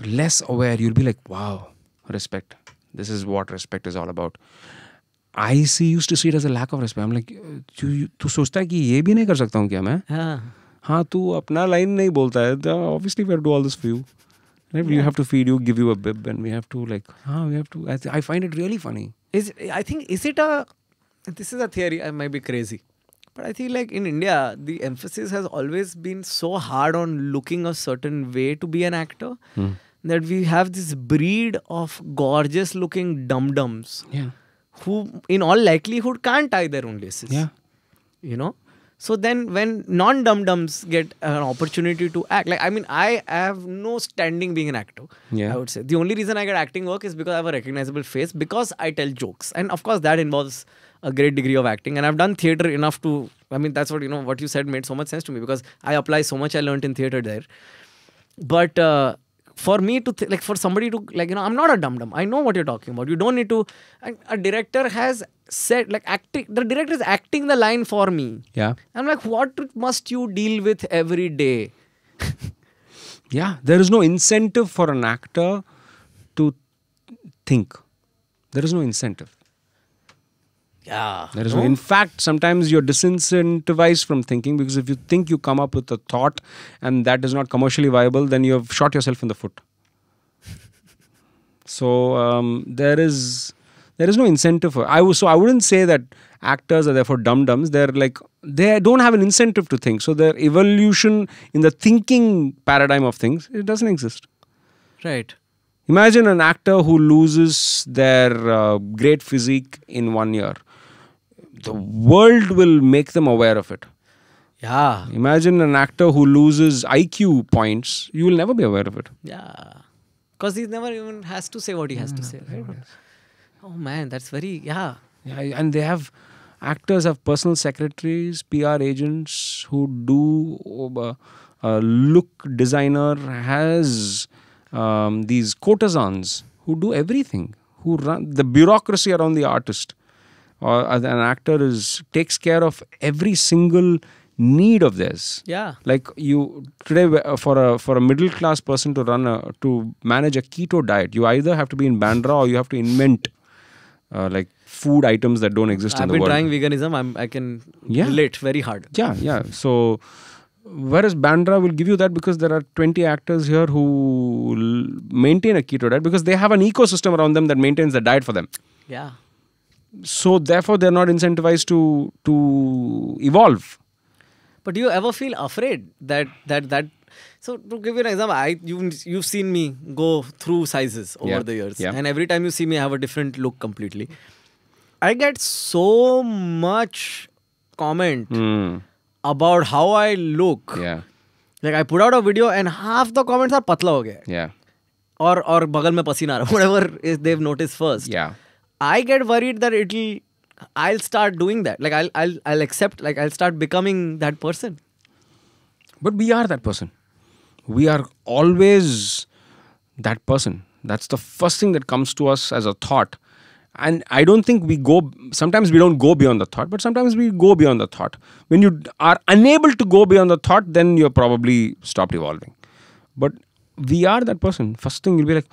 less aware, you'll be like, wow, respect. This is what respect is all about. I used to see it as a lack of respect. I'm like, तू सोचता है कि ये भी नहीं कर सकता हूँ क्या मैं? हाँ, तू अपना लाइन नहीं बोलता है. Obviously, we have to do all this for you. We have to feed you, give you a bib, and we have to I find it really funny. This is a theory. I might be crazy, but I feel like in India, the emphasis has always been so hard on looking a certain way to be an actor that we have this breed of gorgeous looking dum-dums who, in all likelihood, can't tie their own laces. Yeah. You know? So then when non-dum-dums get an opportunity to act, like, I mean, I have no standing being an actor, Yeah. I would say. The only reason I get acting work is because I have a recognizable face, because I tell jokes. And of course, that involves a great degree of acting. And I've done theatre enough to, I mean, that's what, what you said made so much sense to me, because I apply so much I learned in theatre there. But for me to, for somebody to, I'm not a dum-dum. I know what you're talking about. You don't need to, a director has said, the director is acting the line for me. Yeah. I'm like, what must you deal with every day? Yeah. There is no incentive for an actor to think. There is no incentive. Yeah. There is no. In fact, sometimes you're disincentivized from thinking, because if you think you come up with a thought and that is not commercially viable, then you have shot yourself in the foot. So there is no incentive for. I wouldn't say that actors are therefore dum-dums. They don't have an incentive to think. So their evolution in the thinking paradigm of things, it doesn't exist. Right. Imagine an actor who loses their great physique in 1 year. The world will make them aware of it. Yeah. Imagine an actor who loses IQ points. You will never be aware of it. Yeah. Because he never even has to say what he has to say. Right? Oh man, that's very, yeah. And actors have personal secretaries, PR agents who do, look designer has these courtesans who do everything, who run the bureaucracy around the artist. Or an actor takes care of every single need of theirs. Yeah. Like you today, for a middle class person to manage a keto diet, you either have to be in Bandra or you have to invent food items that don't exist in the world. I've been trying veganism. I can relate very hard. Yeah. So whereas Bandra will give you that because there are 20 actors here who maintain a keto diet because they have an ecosystem around them that maintains the diet for them. Yeah. So therefore they're not incentivized to evolve. But do you ever feel afraid that so to give you an example, you've seen me go through sizes over the years, and every time you see me I have a different look completely. I get so much comment about how I look. Yeah. Like I put out a video and half the comments are patla ho gaya. Yeah. Or bagal mein pasina aa raha. Whatever is they've noticed first. Yeah. I get worried that I'll start doing that. Like I'll accept, like I'll start becoming that person. But we are that person. We are always that person. That's the first thing that comes to us as a thought. And I don't think sometimes we don't go beyond the thought, but sometimes we go beyond the thought. When you are unable to go beyond the thought, then you're probably stopped evolving. But we are that person. First thing you'll be like,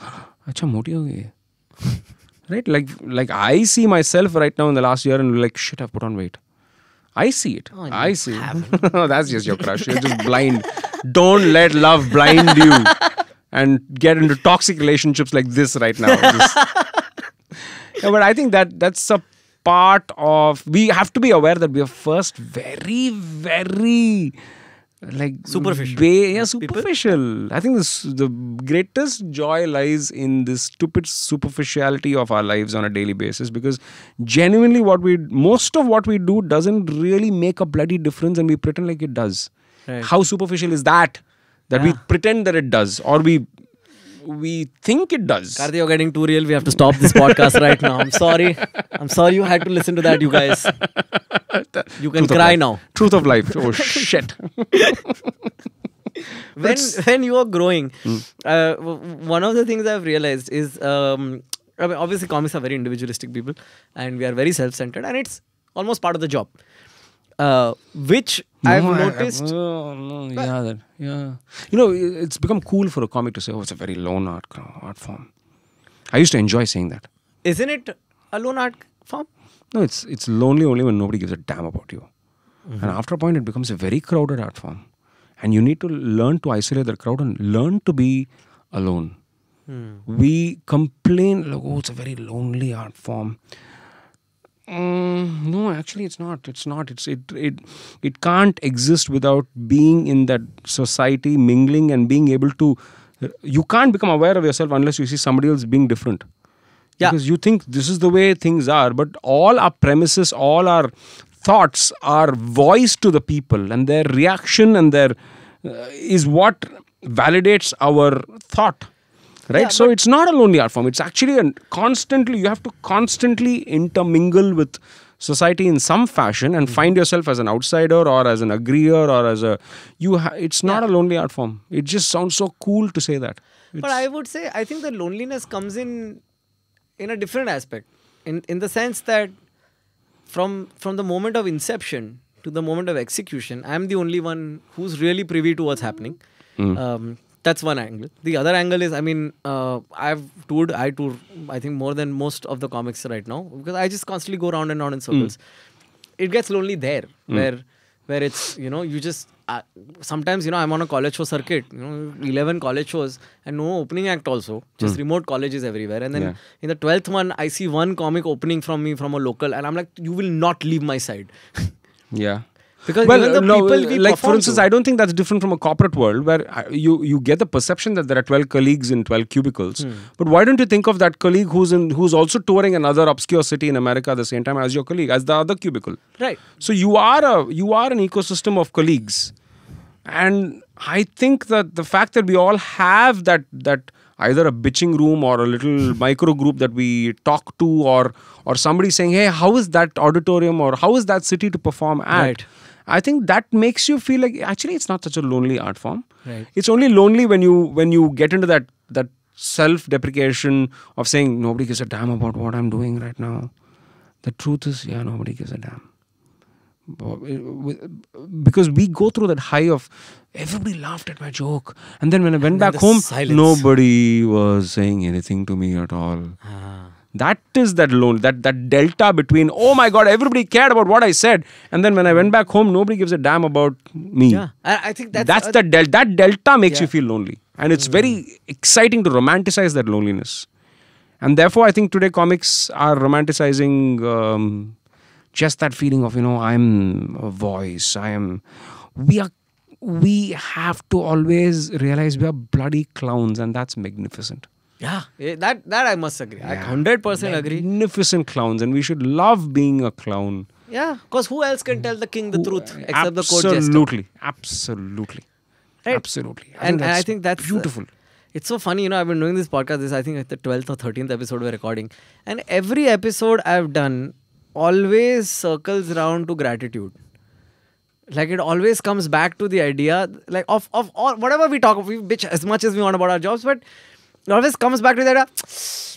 acha moti ho gayi. Right? Like I see myself right now in the last year and like, shit, I've put on weight. I see it. Oh, I see it. That's just your crush. You're just blind. Don't let love blind you and get into toxic relationships like this right now. Yeah, but I think that's a part of, we have to be aware that we are first very, very like superficial. Superficial. I think the greatest joy lies in this stupid superficiality of our lives on a daily basis, because genuinely most of what we do doesn't really make a bloody difference, and we pretend like it does. Right. How superficial is that we pretend that it does, or we think it does. Karthi, you're getting too real. We have to stop this podcast right now. I'm sorry. You had to listen to that, you guys. You can cry now. Truth of life. Oh shit. When you are growing, one of the things I've realized is, I mean, obviously comics are very individualistic people, and we are very self-centered, and it's almost part of the job. Which I've noticed. Yeah. You know, it's become cool for a comic to say, oh, it's a very lone art form. I used to enjoy saying that. Isn't it a lone art form? No, it's lonely only when nobody gives a damn about you. And after a point, it becomes a very crowded art form. And you need to learn to isolate the crowd and learn to be alone. We complain, like, oh, it's a very lonely art form. No, actually, it's not. It's not. It can't exist without being in that society, mingling, and being able to. You can't become aware of yourself unless you see somebody else being different. Yeah. Because you think this is the way things are, but all our premises, all our thoughts are voiced to the people, and their reaction and their is what validates our thought. Right? Yeah, so it's not a lonely art form. It's actually you have to constantly intermingle with society in some fashion and find yourself as an outsider or as an agreeer or as it's not a lonely art form. It just sounds so cool to say that. But I would say, I think the loneliness comes in a different aspect. In the sense that from the moment of inception to the moment of execution, I'm the only one who's really privy to what's happening. That's one angle. The other angle is, I mean, I tour, I think more than most of the comics right now, because I just constantly go round and round in circles. It gets lonely there, where it's, you just, sometimes, I'm on a college show circuit, 11 college shows and no opening act also, just remote colleges everywhere. And then in the 12th one, I see one comic opening from a local, and I'm like, you will not leave my side. Yeah. Because even the people we like for instance, to, I don't think that's different from a corporate world where you get the perception that there are 12 colleagues in 12 cubicles. But why don't you think of that colleague who's also touring another obscure city in America at the same time as your colleague, as the other cubicle? Right. So you are an ecosystem of colleagues, and I think that the fact that we all have that either a bitching room or a little micro group that we talk to, or somebody saying, hey, how is that auditorium or how is that city to perform at? Right. I think that makes you feel like actually it's not such a lonely art form. Right. It's only lonely when you get into that self-deprecation of saying nobody gives a damn about what I'm doing right now. The truth is, nobody gives a damn. Because we go through that high of everybody laughed at my joke, and then when I went back home, nobody was saying anything to me at all. That is that delta between, oh my God, everybody cared about what I said, and then when I went back home, nobody gives a damn about me. Yeah, I think that's that delta makes you feel lonely, and it's very exciting to romanticize that loneliness. And therefore, I think today comics are romanticizing just that feeling of, I'm a voice. We have to always realize we are bloody clowns, and that's magnificent. Yeah, that I must agree. I 100% agree. Magnificent clowns, and we should love being a clown. Yeah, because who else can tell the king the truth except the court jester? Absolutely. Right. Absolutely. And I think that's beautiful. It's so funny, I've been doing this podcast. This, I think, it's the 12th or 13th episode we're recording. And every episode I've done always circles around to gratitude. Like, it always comes back to the idea, like, of all, whatever we talk, we bitch as much as we want about our jobs, but it always comes back to the idea,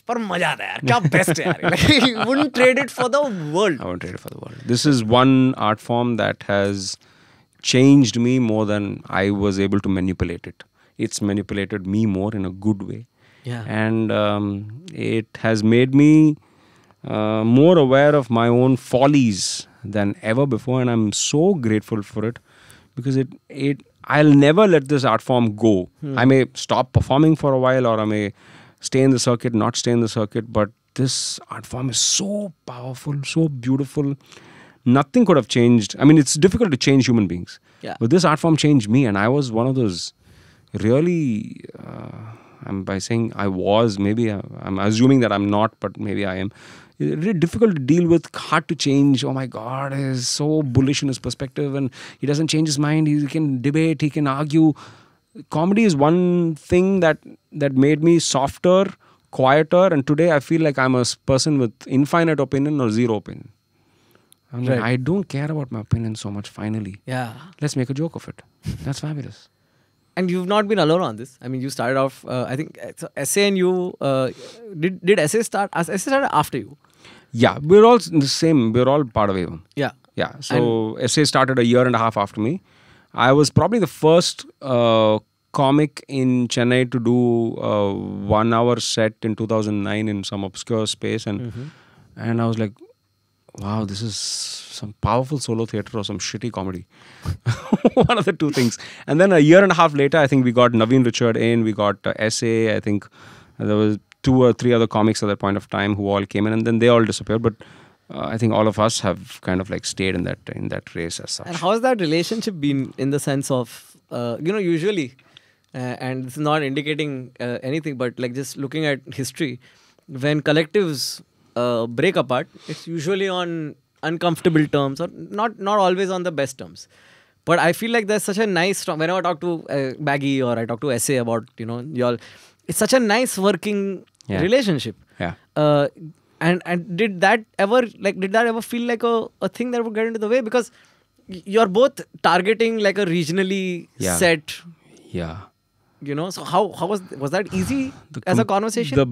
पर मजा आता है यार, क्या best है यार. Like, you wouldn't trade it for the world. I won't trade it for the world. This is one art form that has changed me more than I was able to manipulate it. It's manipulated me more in a good way. Yeah. And it has made me more aware of my own follies than ever before, and I'm so grateful for it, because I'll never let this art form go. I may stop performing for a while, or I may stay in the circuit, not stay in the circuit, but this art form is so powerful, so beautiful. Nothing could have changed. I mean, it's difficult to change human beings. Yeah. But this art form changed me, and I was one of those really, by saying I was, maybe I'm assuming that I'm not, but maybe I am. Really difficult to deal with, hard to change. Oh my God, he's so bullish in his perspective, and he doesn't change his mind. He can debate, he can argue. Comedy is one thing that made me softer, quieter, and today I feel like I'm a person with infinite opinion or zero opinion. I'm like, I don't care about my opinion so much, finally. Yeah. Let's make a joke of it. That's fabulous. And you've not been alone on this. I mean, you started off, I think, so Essay and you, did Essay start? Essay started after you. Yeah, we're all the same. We're all part of Avon. Yeah. Yeah. So Essay started a year and a half after me. I was probably the first comic in Chennai to do a 1 hour set in 2009 in some obscure space. And I was like, wow, this is some powerful solo theatre or some shitty comedy. One of the two things. And then a year and a half later, I think we got Naveen Richard in, we got Essay. I think there was 2 or 3 other comics at that point of time who all came in, and then they all disappeared. But I think all of us have kind of like stayed in that race as such. And how has that relationship been, in the sense of, usually, and this is not indicating anything, but like just looking at history, when collectives break apart, it's usually on uncomfortable terms, or not always on the best terms. But I feel like there's such a nice, whenever I talk to Baggy or I talk to Essay about, y'all, it's such a nice working relationship. Yeah. And did that ever feel like a thing that would get into the way? Because you're both targeting like a regionally set. Yeah. So how was that easy as a conversation? The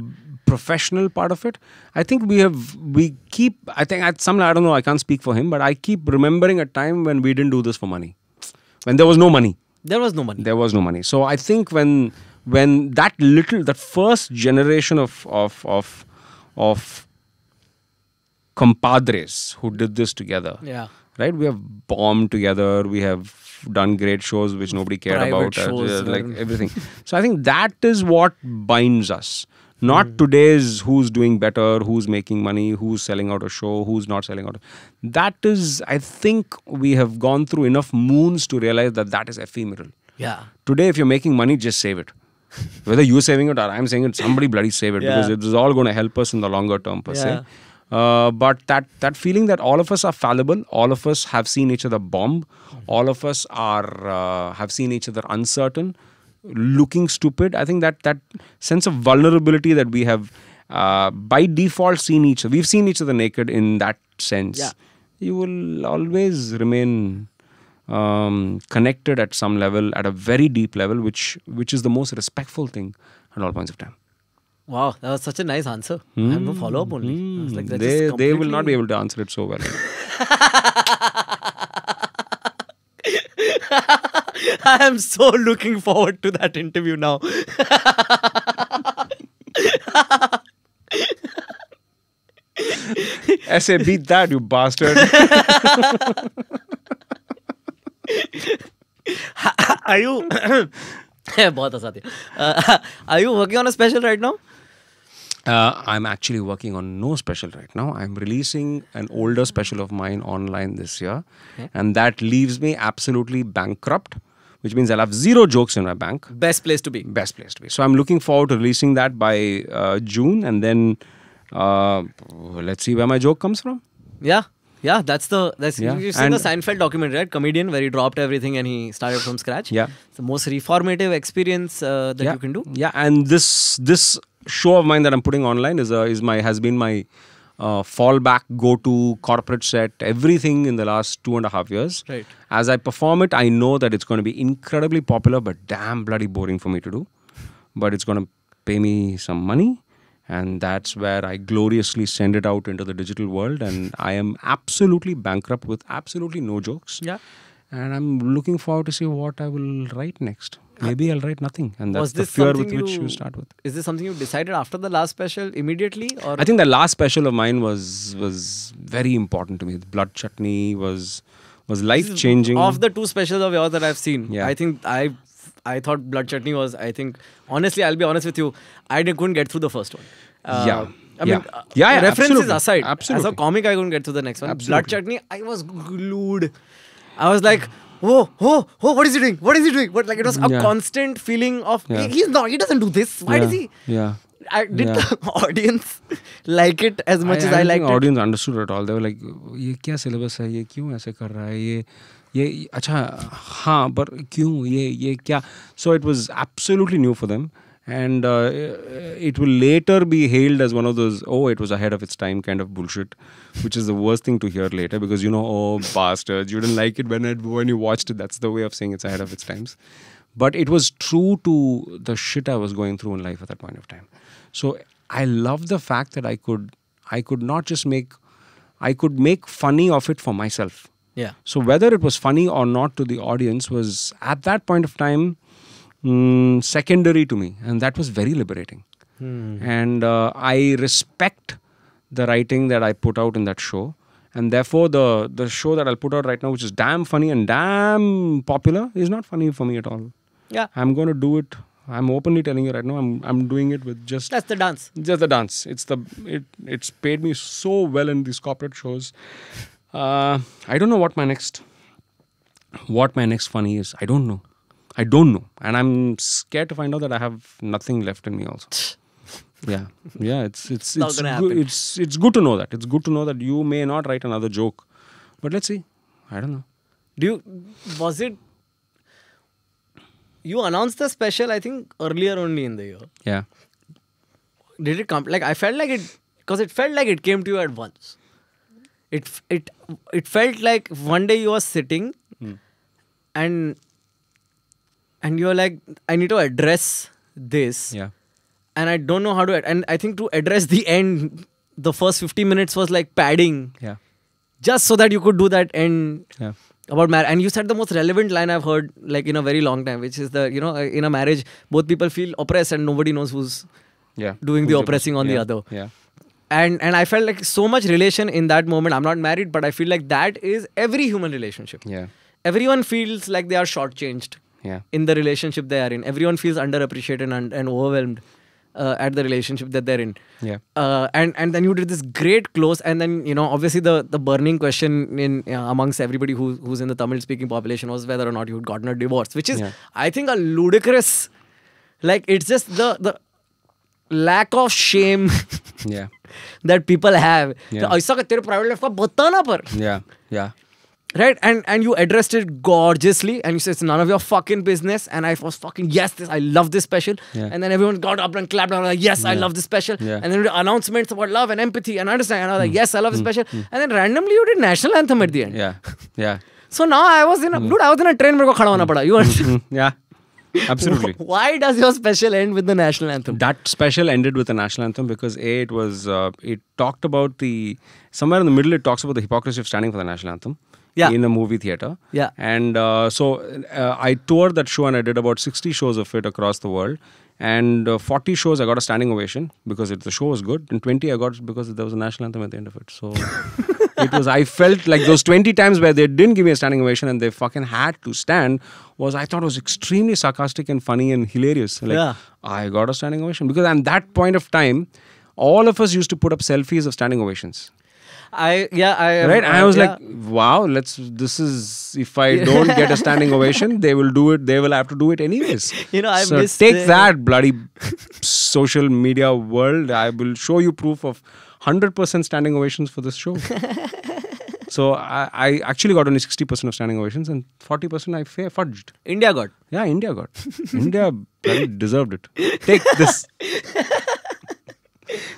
professional part of it, I think we keep, I think at some, I don't know, I can't speak for him, but I keep remembering a time when we didn't do this for money. When there was no money. There was no money. There was no money. So I think when that first generation of compadres who did this together. Yeah. Right? We have bombed together. We have done great shows which nobody cared Private about. shows, like everything. So I think that is what binds us. Not today's who's doing better, who's making money, who's selling out a show, who's not selling out. That is, I think we have gone through enough moons to realize that is ephemeral. Yeah. Today, if you're making money, just save it. Whether you're saving it or I'm saying it, somebody bloody save it, because it is all going to help us in the longer term per se. But that feeling that all of us are fallible, all of us have seen each other bomb, all of us have seen each other uncertain, looking stupid. I think that sense of vulnerability that we have by default seen each other. We've seen each other naked in that sense. Yeah. You will always remain connected at some level, at a very deep level, which is the most respectful thing at all points of time. Wow, that was such a nice answer. I have no follow-up only. I was like, They will not be able to answer it so well. I am so looking forward to that interview now. Essay, beat that, you bastard. Are you... बहुत हंसाते are you working on a special right now? I'm actually working on no special right now. I'm releasing an older special of mine online this year. Okay. And that leaves me absolutely bankrupt, which means I'll have 0 jokes in my bank. Best place to be. Best place to be. So I'm looking forward to releasing that by June. And then let's see where my joke comes from. Yeah. Yeah, that's Yeah. you've seen the And- Seinfeld documentary, right? Comedian where he dropped everything and he started from scratch. Yeah. It's the most reformative experience that yeah. you can do. Yeah, and this show of mine that I'm putting online has been my fallback, go-to corporate set, everything in the last 2.5 years. Right. As I perform it, I know that it's going to be incredibly popular, but damn bloody boring for me to do. But it's going to pay me some money, and that's where I gloriously send it out into the digital world, and I am absolutely bankrupt with absolutely no jokes. Yeah. And I'm looking forward to see what I will write next. Maybe I'll write nothing, and that's Was the this fear something with which you- you start with. Is this something you decided after the last special immediately, or I think the last special of mine was very important to me. Blood Chutney was life changing. Of the two specials of yours that I've seen, Yeah. I think I thought Blood Chutney was. I think honestly, I'll be honest with you, couldn't get through the first one. Yeah. I mean, Yeah, references absolutely. aside, as Absolutely. a comic, I couldn't get to the next one. Blood Absolutely. Chutney, I was glued. I was like, oh, what is he doing? What is he doing? But like, it was a Yeah. constant feeling of Yeah. he doesn't do this. Why does he? Yeah. Did Yeah. the audience like it as much as I don't liked think it? audience understood at all. They were like, ये क्या syllabus है? ये क्यों ऐसे कर रहा है? ये अच्छा हाँ, but क्यों? ये क्या? So it was absolutely new for them. And it will later be hailed as one of those, oh, it was ahead of its time kind of bullshit, which is the worst thing to hear later because, oh, bastards, you didn't like it when you watched it. That's the way of saying it's ahead of its times. But it was true to the shit I was going through in life at that point of time. So I love the fact that I could not just I could make funny of it for myself. Yeah. So whether it was funny or not to the audience was at that point of time secondary to me, and that was very liberating. And I respect the writing that I put out in that show, and therefore the show that I'll put out right now, which is damn funny and damn popular, is not funny for me at all. Yeah. I'm going to do it. I'm openly telling you right now. I'm doing it with just That's the dance. the dance. It's paid me so well in these corporate shows. I don't know what my next funny is. I don't know, and I'm scared to find out that I have nothing left in me also. Yeah. It's not gonna happen. it's good to know that. It's good to know that you may not write another joke, but let's see. I don't know. Was it? You announced the special, I think, earlier only in the year. Yeah. Did it come? Like I felt like it because it felt like it came to you at once. It felt like one day you were sitting, and you were like, I need to address this. Yeah. And I don't know how to. And I think to address the end, the first 50 minutes was like padding, Yeah. just so that you could do that end. Yeah. About marriage, and you said the most relevant line I've heard like in a very long time, which is in a marriage both people feel oppressed and nobody knows who's Yeah. doing the oppressing on the Yeah. other. Yeah. And I felt like so much relation in that moment. I'm not married, but I feel like that is every human relationship. Yeah. Everyone feels like they are shortchanged Yeah. in the relationship they are in. Everyone feels underappreciated and overwhelmed at the relationship that they're in. Yeah. And then you did this great close, and then obviously the burning question in amongst everybody who's in the Tamil speaking population was whether or not you had gotten a divorce, which is Yeah. I think a ludicrous, like it's just the lack of shame Yeah. that people have. Yeah. ऐसा तेरे private life का बताना पर. Yeah. Yeah. Right, and you addressed it gorgeously, and you said it's none of your fucking business. And I was fucking I love this special. Yeah. And then everyone got up and clapped, and I was like, yes, I Yeah. love this special. Yeah. And then the announcements about love and empathy and understanding, and I was like, yes, I love this special. And then randomly you did national anthem at the end. Yeah. Yeah. So now I was in a train मेरे को खड़ा होना पड़ा. You understand? Yeah. Absolutely. Why does your special end with the national anthem? That special ended with the national anthem because it talked about somewhere in the middle it talks about the hypocrisy of standing for the national anthem. Yeah. In a movie theater. Yeah. And so I toured that show and I did about 60 shows of it across the world. And 40 shows I got a standing ovation because the show was good. And 20 I got because there was a national anthem at the end of it. So I felt like those 20 times where they didn't give me a standing ovation and they fucking had to stand I thought was extremely sarcastic and funny and hilarious. Like, Yeah. I got a standing ovation. Because at that point of time, all of us used to put up selfies of standing ovations. Right? And I was like, wow, this is, if I don't get a standing ovation, they will have to do it anyways. I so missed take that, bloody social media world. I will show you proof of 100% standing ovations for this show. So I actually got only 60% of standing ovations and 40% I fudged. India got. Yeah, India got. India bloody deserved it. Take this.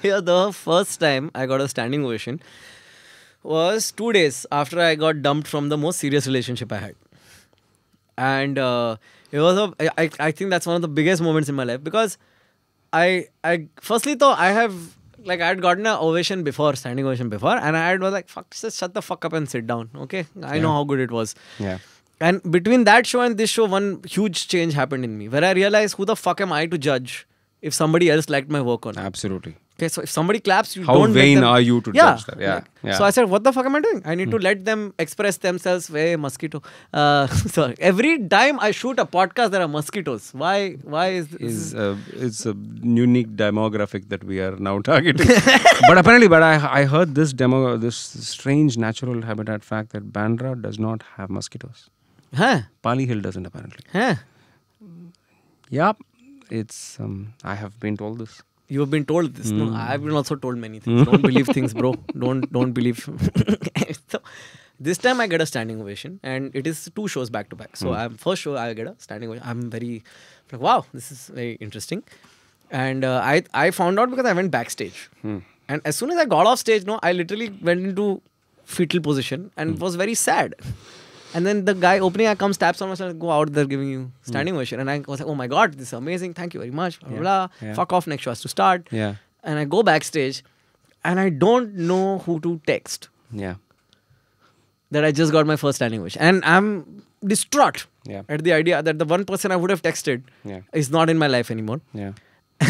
Here, the first time I got a standing ovation was 2 days after I got dumped from the most serious relationship I had. And it was I think that's one of the biggest moments in my life, because I firstly thought I had gotten an ovation before, standing ovation before, and I was like, fuck, just shut the fuck up and sit down, okay? I know how good it was. Yeah. And between that show and this show, one huge change happened in me, where I realized, who the fuck am I to judge if somebody else liked my work or not? Absolutely. Okay, so if somebody claps, you How don't let vain them... are you to judge that? Yeah. So I said, what the fuck am I doing? I need to let them express themselves. Hey, mosquito. So every time I shoot a podcast, there are mosquitoes. Why is this? It's a unique demographic that we are now targeting. But I heard this strange natural habitat fact that Bandra does not have mosquitoes. Huh? Pali Hill doesn't, apparently. Huh? Yep. It's I have been told this. You have been told this. No, I've been also told many things. Don't believe things, bro. Don't believe. So, this time I get a standing ovation, and it is 2 shows back to back. So first show I get a standing ovation. I'm very like, wow, this is very interesting. And I found out because I went backstage, and as soon as I got off stage, I literally went into fetal position and was very sad. And then the guy opening act comes, taps on my shoulder, go out there giving you standing ovation. And I was like, oh my God, this is amazing. Thank you very much. Blah, blah, blah. Yeah. Fuck off, next show has to start. Yeah. And I go backstage and I don't know who to text Yeah. that I just got my first standing ovation. And I'm distraught at the idea that the one person I would have texted is not in my life anymore. Yeah.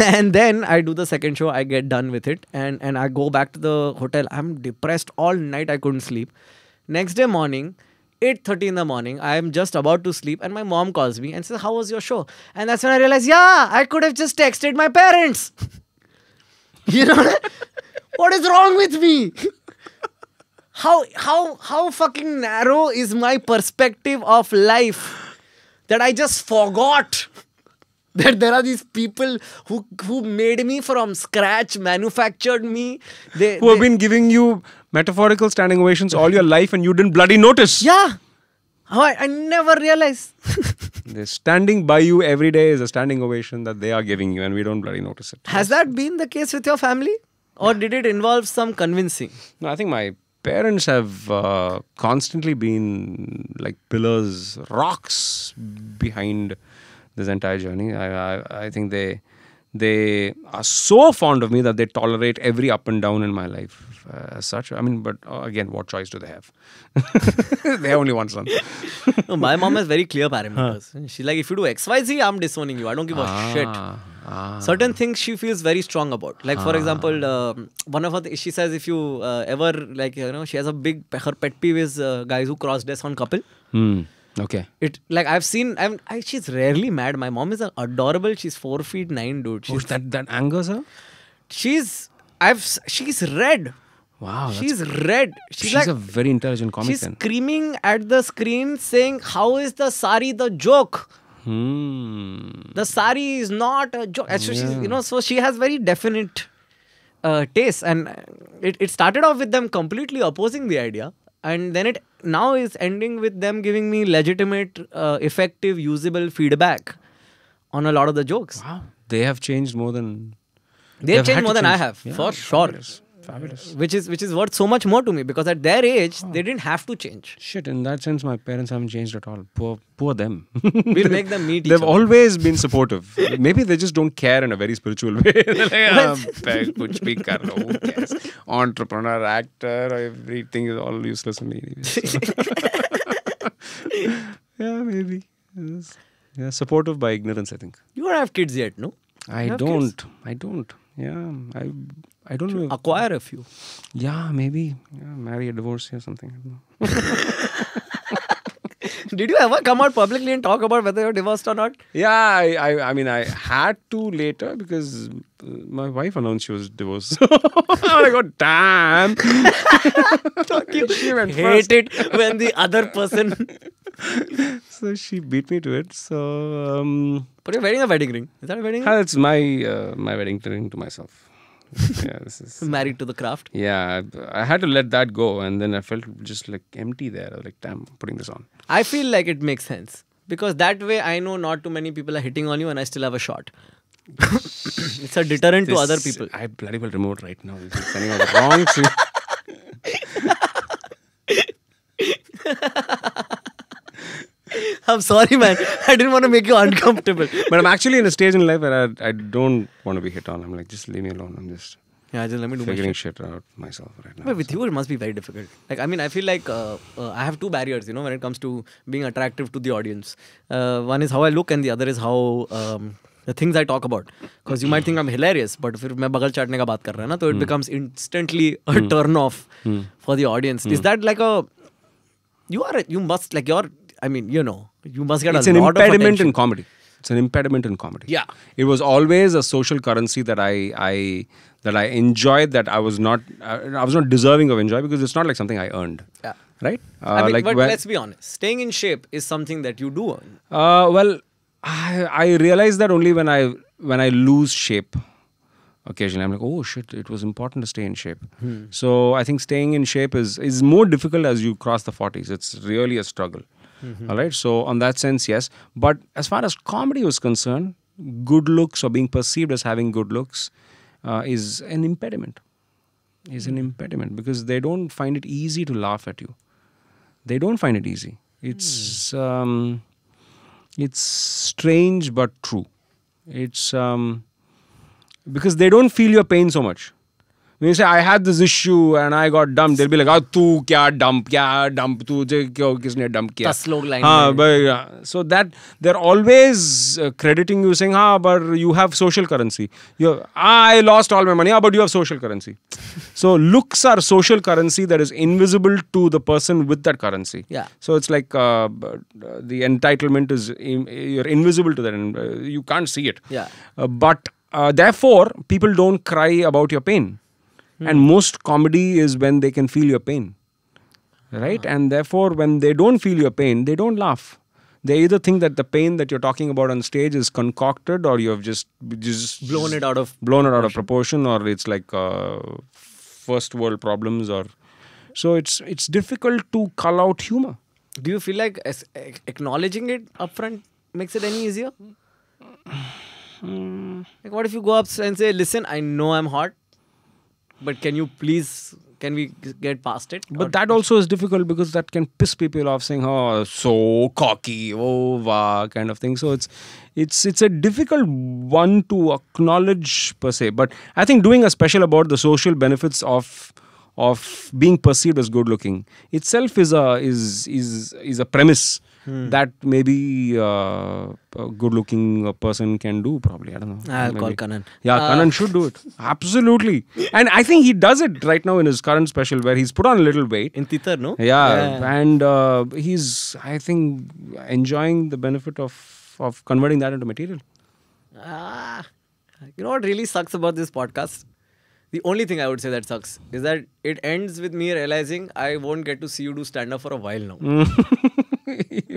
And then I do the second show, I get done with it. And I go back to the hotel. I'm depressed all night. I couldn't sleep. Next day morning, 8:30 in the morning, I am just about to sleep and my mom calls me and says, how was your show? And that's when I realized, I could have just texted my parents. You know, what is wrong with me? How fucking narrow is my perspective of life that I just forgot that there are these people who made me from scratch, manufactured me. Who have been giving you metaphorical standing ovations all your life and you didn't bloody notice. Yeah. I never realized. They're standing by you every day is a standing ovation that they are giving you and we don't bloody notice it. Has that been the case with your family? Or did it involve some convincing? No, I think my parents have constantly been like pillars, rocks behind this entire journey. I think they are so fond of me that they tolerate every up and down in my life as such. I mean, but again, what choice do they have? They have only one son. No, my mom has very clear parameters. She's like, if you do XYZ, I'm disowning you. I don't give a shit. Certain things she feels very strong about. Like, for example, one of her, she says, if you ever, like, she has her pet peeve is guys who cross-dress on couple. Okay. I've seen, she's rarely mad. My mom is adorable. She's 4'9", dude. That angers her? She's red. Wow. She's red. She's like, a very intelligent comic. She's screaming at the screen saying, how is the sari the joke? The sari is not a joke. So she's, so she has very definite taste. And it started off with them completely opposing the idea. And then it now is ending with them giving me legitimate, effective, usable feedback on a lot of the jokes. Wow. They have changed more than... They've changed more than I have, for sure. Fabulous. Which is worth so much more to me, because at their age, they didn't have to change. Shit, in that sense, my parents haven't changed at all. Poor them. We'll make them meet each They've other. always been supportive. Maybe they just don't care in a very spiritual way. They're like, kuch bhi kar lo, who cares? Entrepreneur, actor, everything is all useless in me. Anyway, so. Yeah, maybe. Yes. Yeah, supportive by ignorance, I think. You don't have kids yet, no? I don't. Yeah, I don't know. Acquire a few. Yeah, maybe. Yeah, marry a divorce or something. I don't know. Did you ever come out publicly and talk about whether you're divorced or not? Yeah, I mean, I had to later because my wife announced she was divorced. I'm like, oh, damn. You hate it when the other person... So she beat me to it. So, but you're wearing a wedding ring. Is that a wedding ring? that's my wedding ring to myself. Yeah, this is. Married to the craft. Yeah, I had to let that go, and then I felt just like empty there. I was like, damn, I'm putting this on. I feel like it makes sense because that way I know not too many people are hitting on you and I still have a shot. It's a deterrent to other people. I bloody well remote right now. This is sending out the wrong signal. I'm sorry, man. I didn't want to make you uncomfortable. But I'm actually in a stage in life where I don't want to be hit on. I'm like, just leave me alone. I'm just Yeah, just let me do my figuring shit. shit out myself right now. But with you, it must be very difficult. Like, I mean, I feel like I have two barriers, when it comes to being attractive to the audience. One is how I look, and the other is how the things I talk about. Because you might think I'm hilarious, but if मैं बगल चाटने का बात कर रहा है ना, तो it becomes instantly a turn off for the audience. Is that like you must get It's a an lot of impediment attention. in comedy. It's an impediment in comedy. Yeah. It was always a social currency that I enjoyed, that I was not deserving of enjoy, because it's not like something I earned. Yeah. Right? I mean, like but when- let's be honest. Staying in shape is something that you do earn. Well, I realize that only when I lose shape. Occasionally, I'm like, oh shit, it was important to stay in shape. So I think staying in shape is more difficult as you cross the 40s. It's really a struggle. All right. So on that sense, yes. But as far as comedy was concerned, good looks or being perceived as having good looks is an impediment. Is an impediment because they don't find it easy to laugh at you. They don't find it easy. It's strange but true. It's because they don't feel your pain so much. When you say, I had this issue and I got dumped, they'll be like, tu kya dump, tujhe kisne dump kiya? 10 log line हाँ, में. but, yeah. So that they're always crediting you, saying, but you have social currency. I lost all my money, but you have social currency. So looks are social currency that is invisible to the person with that currency. Yeah. So it's like the entitlement is you're invisible to that, and you can't see it. Yeah. But therefore, people don't cry about your pain. And most comedy is when they can feel your pain. Right? And therefore, when they don't feel your pain, they don't laugh. They either think that the pain that you're talking about on stage is concocted, or you have just Blown it out of proportion, or it's like first world problems, or so it's difficult to cull out humor. Do you feel like acknowledging it upfront makes it any easier? Like, what if you go up and say, listen, I know I'm hot, but can we get past it? But that also is difficult because that can piss people off, saying, oh, so cocky, oh, wow, kind of thing. So it's a difficult one to acknowledge per se. But I think doing a special about the social benefits of being perceived as good looking itself is a premise that maybe a good looking person can do, probably. I don't know. I'll Maybe. call Kanan. Yeah, Kanan should do it. Absolutely. And I think he does it right now in his current special, where he's put on a little weight. In Titar, no? Yeah. And he's, I think, enjoying the benefit of converting that into material. You know what really sucks about this podcast? The only thing I would say that sucks is that it ends with me realizing I won't get to see you do stand-up for a while now.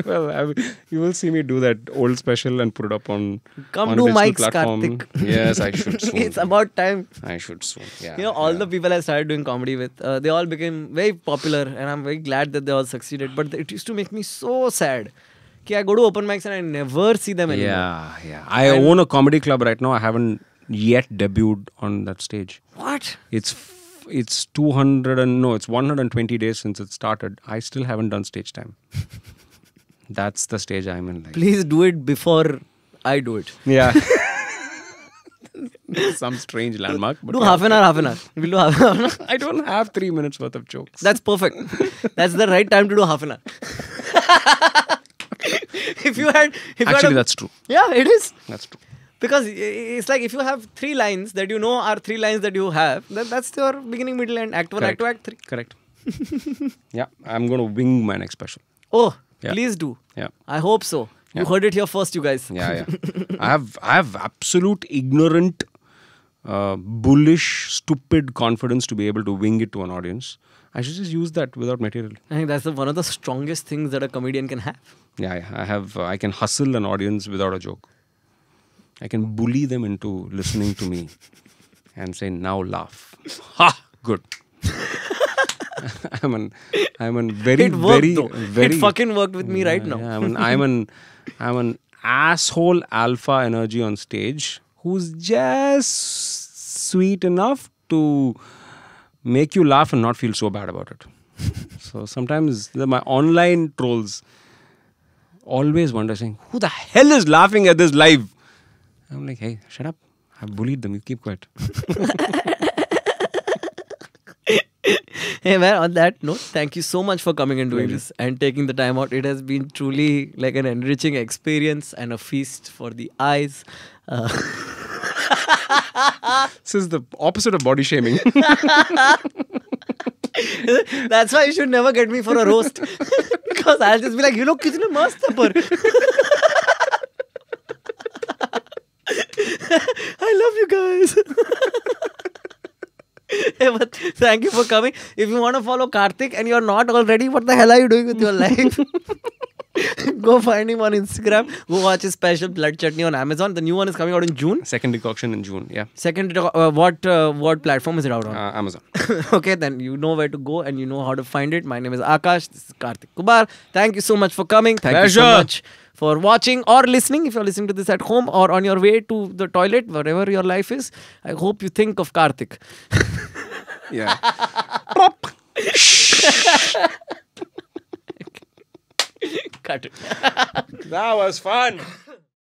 Well, you will see me do that old special and put it up on Come on do a digital mics, platform. Karthik. Yes, I should soon. It's about time. I should soon. Yeah. All the people I started doing comedy with, they all became very popular, and I'm very glad that they all succeeded. But it used to make me so sad. I go to open mics and I never see them anymore. Yeah. I own a comedy club right now. I haven't yet debuted on that stage. What? It's 120 days since it started. I still haven't done stage time. That's the stage I'm in. Like. Please do it before I do it. Yeah. Some strange landmark. But Do half an hour. We'll do half an hour. I don't have 3 minutes worth of jokes. That's perfect. That's the right time to do half an hour. Actually, that's true. Yeah, it is. That's true. Because it's like if you have 3 lines that you know are 3 lines that you have, that's your beginning, middle, and act 1, act 2, act 3. Correct. Yeah, I'm going to wing my next special. Oh, Yeah. please do. Yeah. I hope so. You Yeah. heard it here first, you guys. Yeah. I have absolute ignorant, bullish, stupid confidence to be able to wing it to an audience. I should just use that without material. I think that's one of the strongest things that a comedian can have. Yeah, I can hustle an audience without a joke. I can bully them into listening to me and say, now laugh. Ha! Good. I'm an very, It worked very, though. very. It fucking worked with me right now. Yeah, I'm an asshole alpha energy on stage who's just sweet enough to make you laugh and not feel so bad about it. So sometimes my online trolls always wonder, saying, who the hell is laughing at this live? I'm like, hey, shut up. I've bullied them. You keep quiet. Hey man, on that note, thank you so much for coming and doing this and taking the time out. It has been truly like an enriching experience and a feast for the eyes. This is the opposite of body shaming. That's why you should never get me for a roast. Because I'll just be like, you look, kitne mast hai par. I love you guys. Hey, but thank you for coming. If you want to follow Karthik and you're not already, what the hell are you doing with your life? Go find him on Instagram. Go watch his special Blood Chutney on Amazon. The new one is coming out in June. Second decoction in June, yeah. What platform is it out on? Amazon. Okay, then you know where to go and you know how to find it. My name is Akash. This is Karthik Kubar. Thank you so much for coming. Thank you so Pleasure. much for watching or listening. If you're listening to this at home or on your way to the toilet, wherever your life is, I hope you think of Karthik. Yeah. Cut it. That was fun.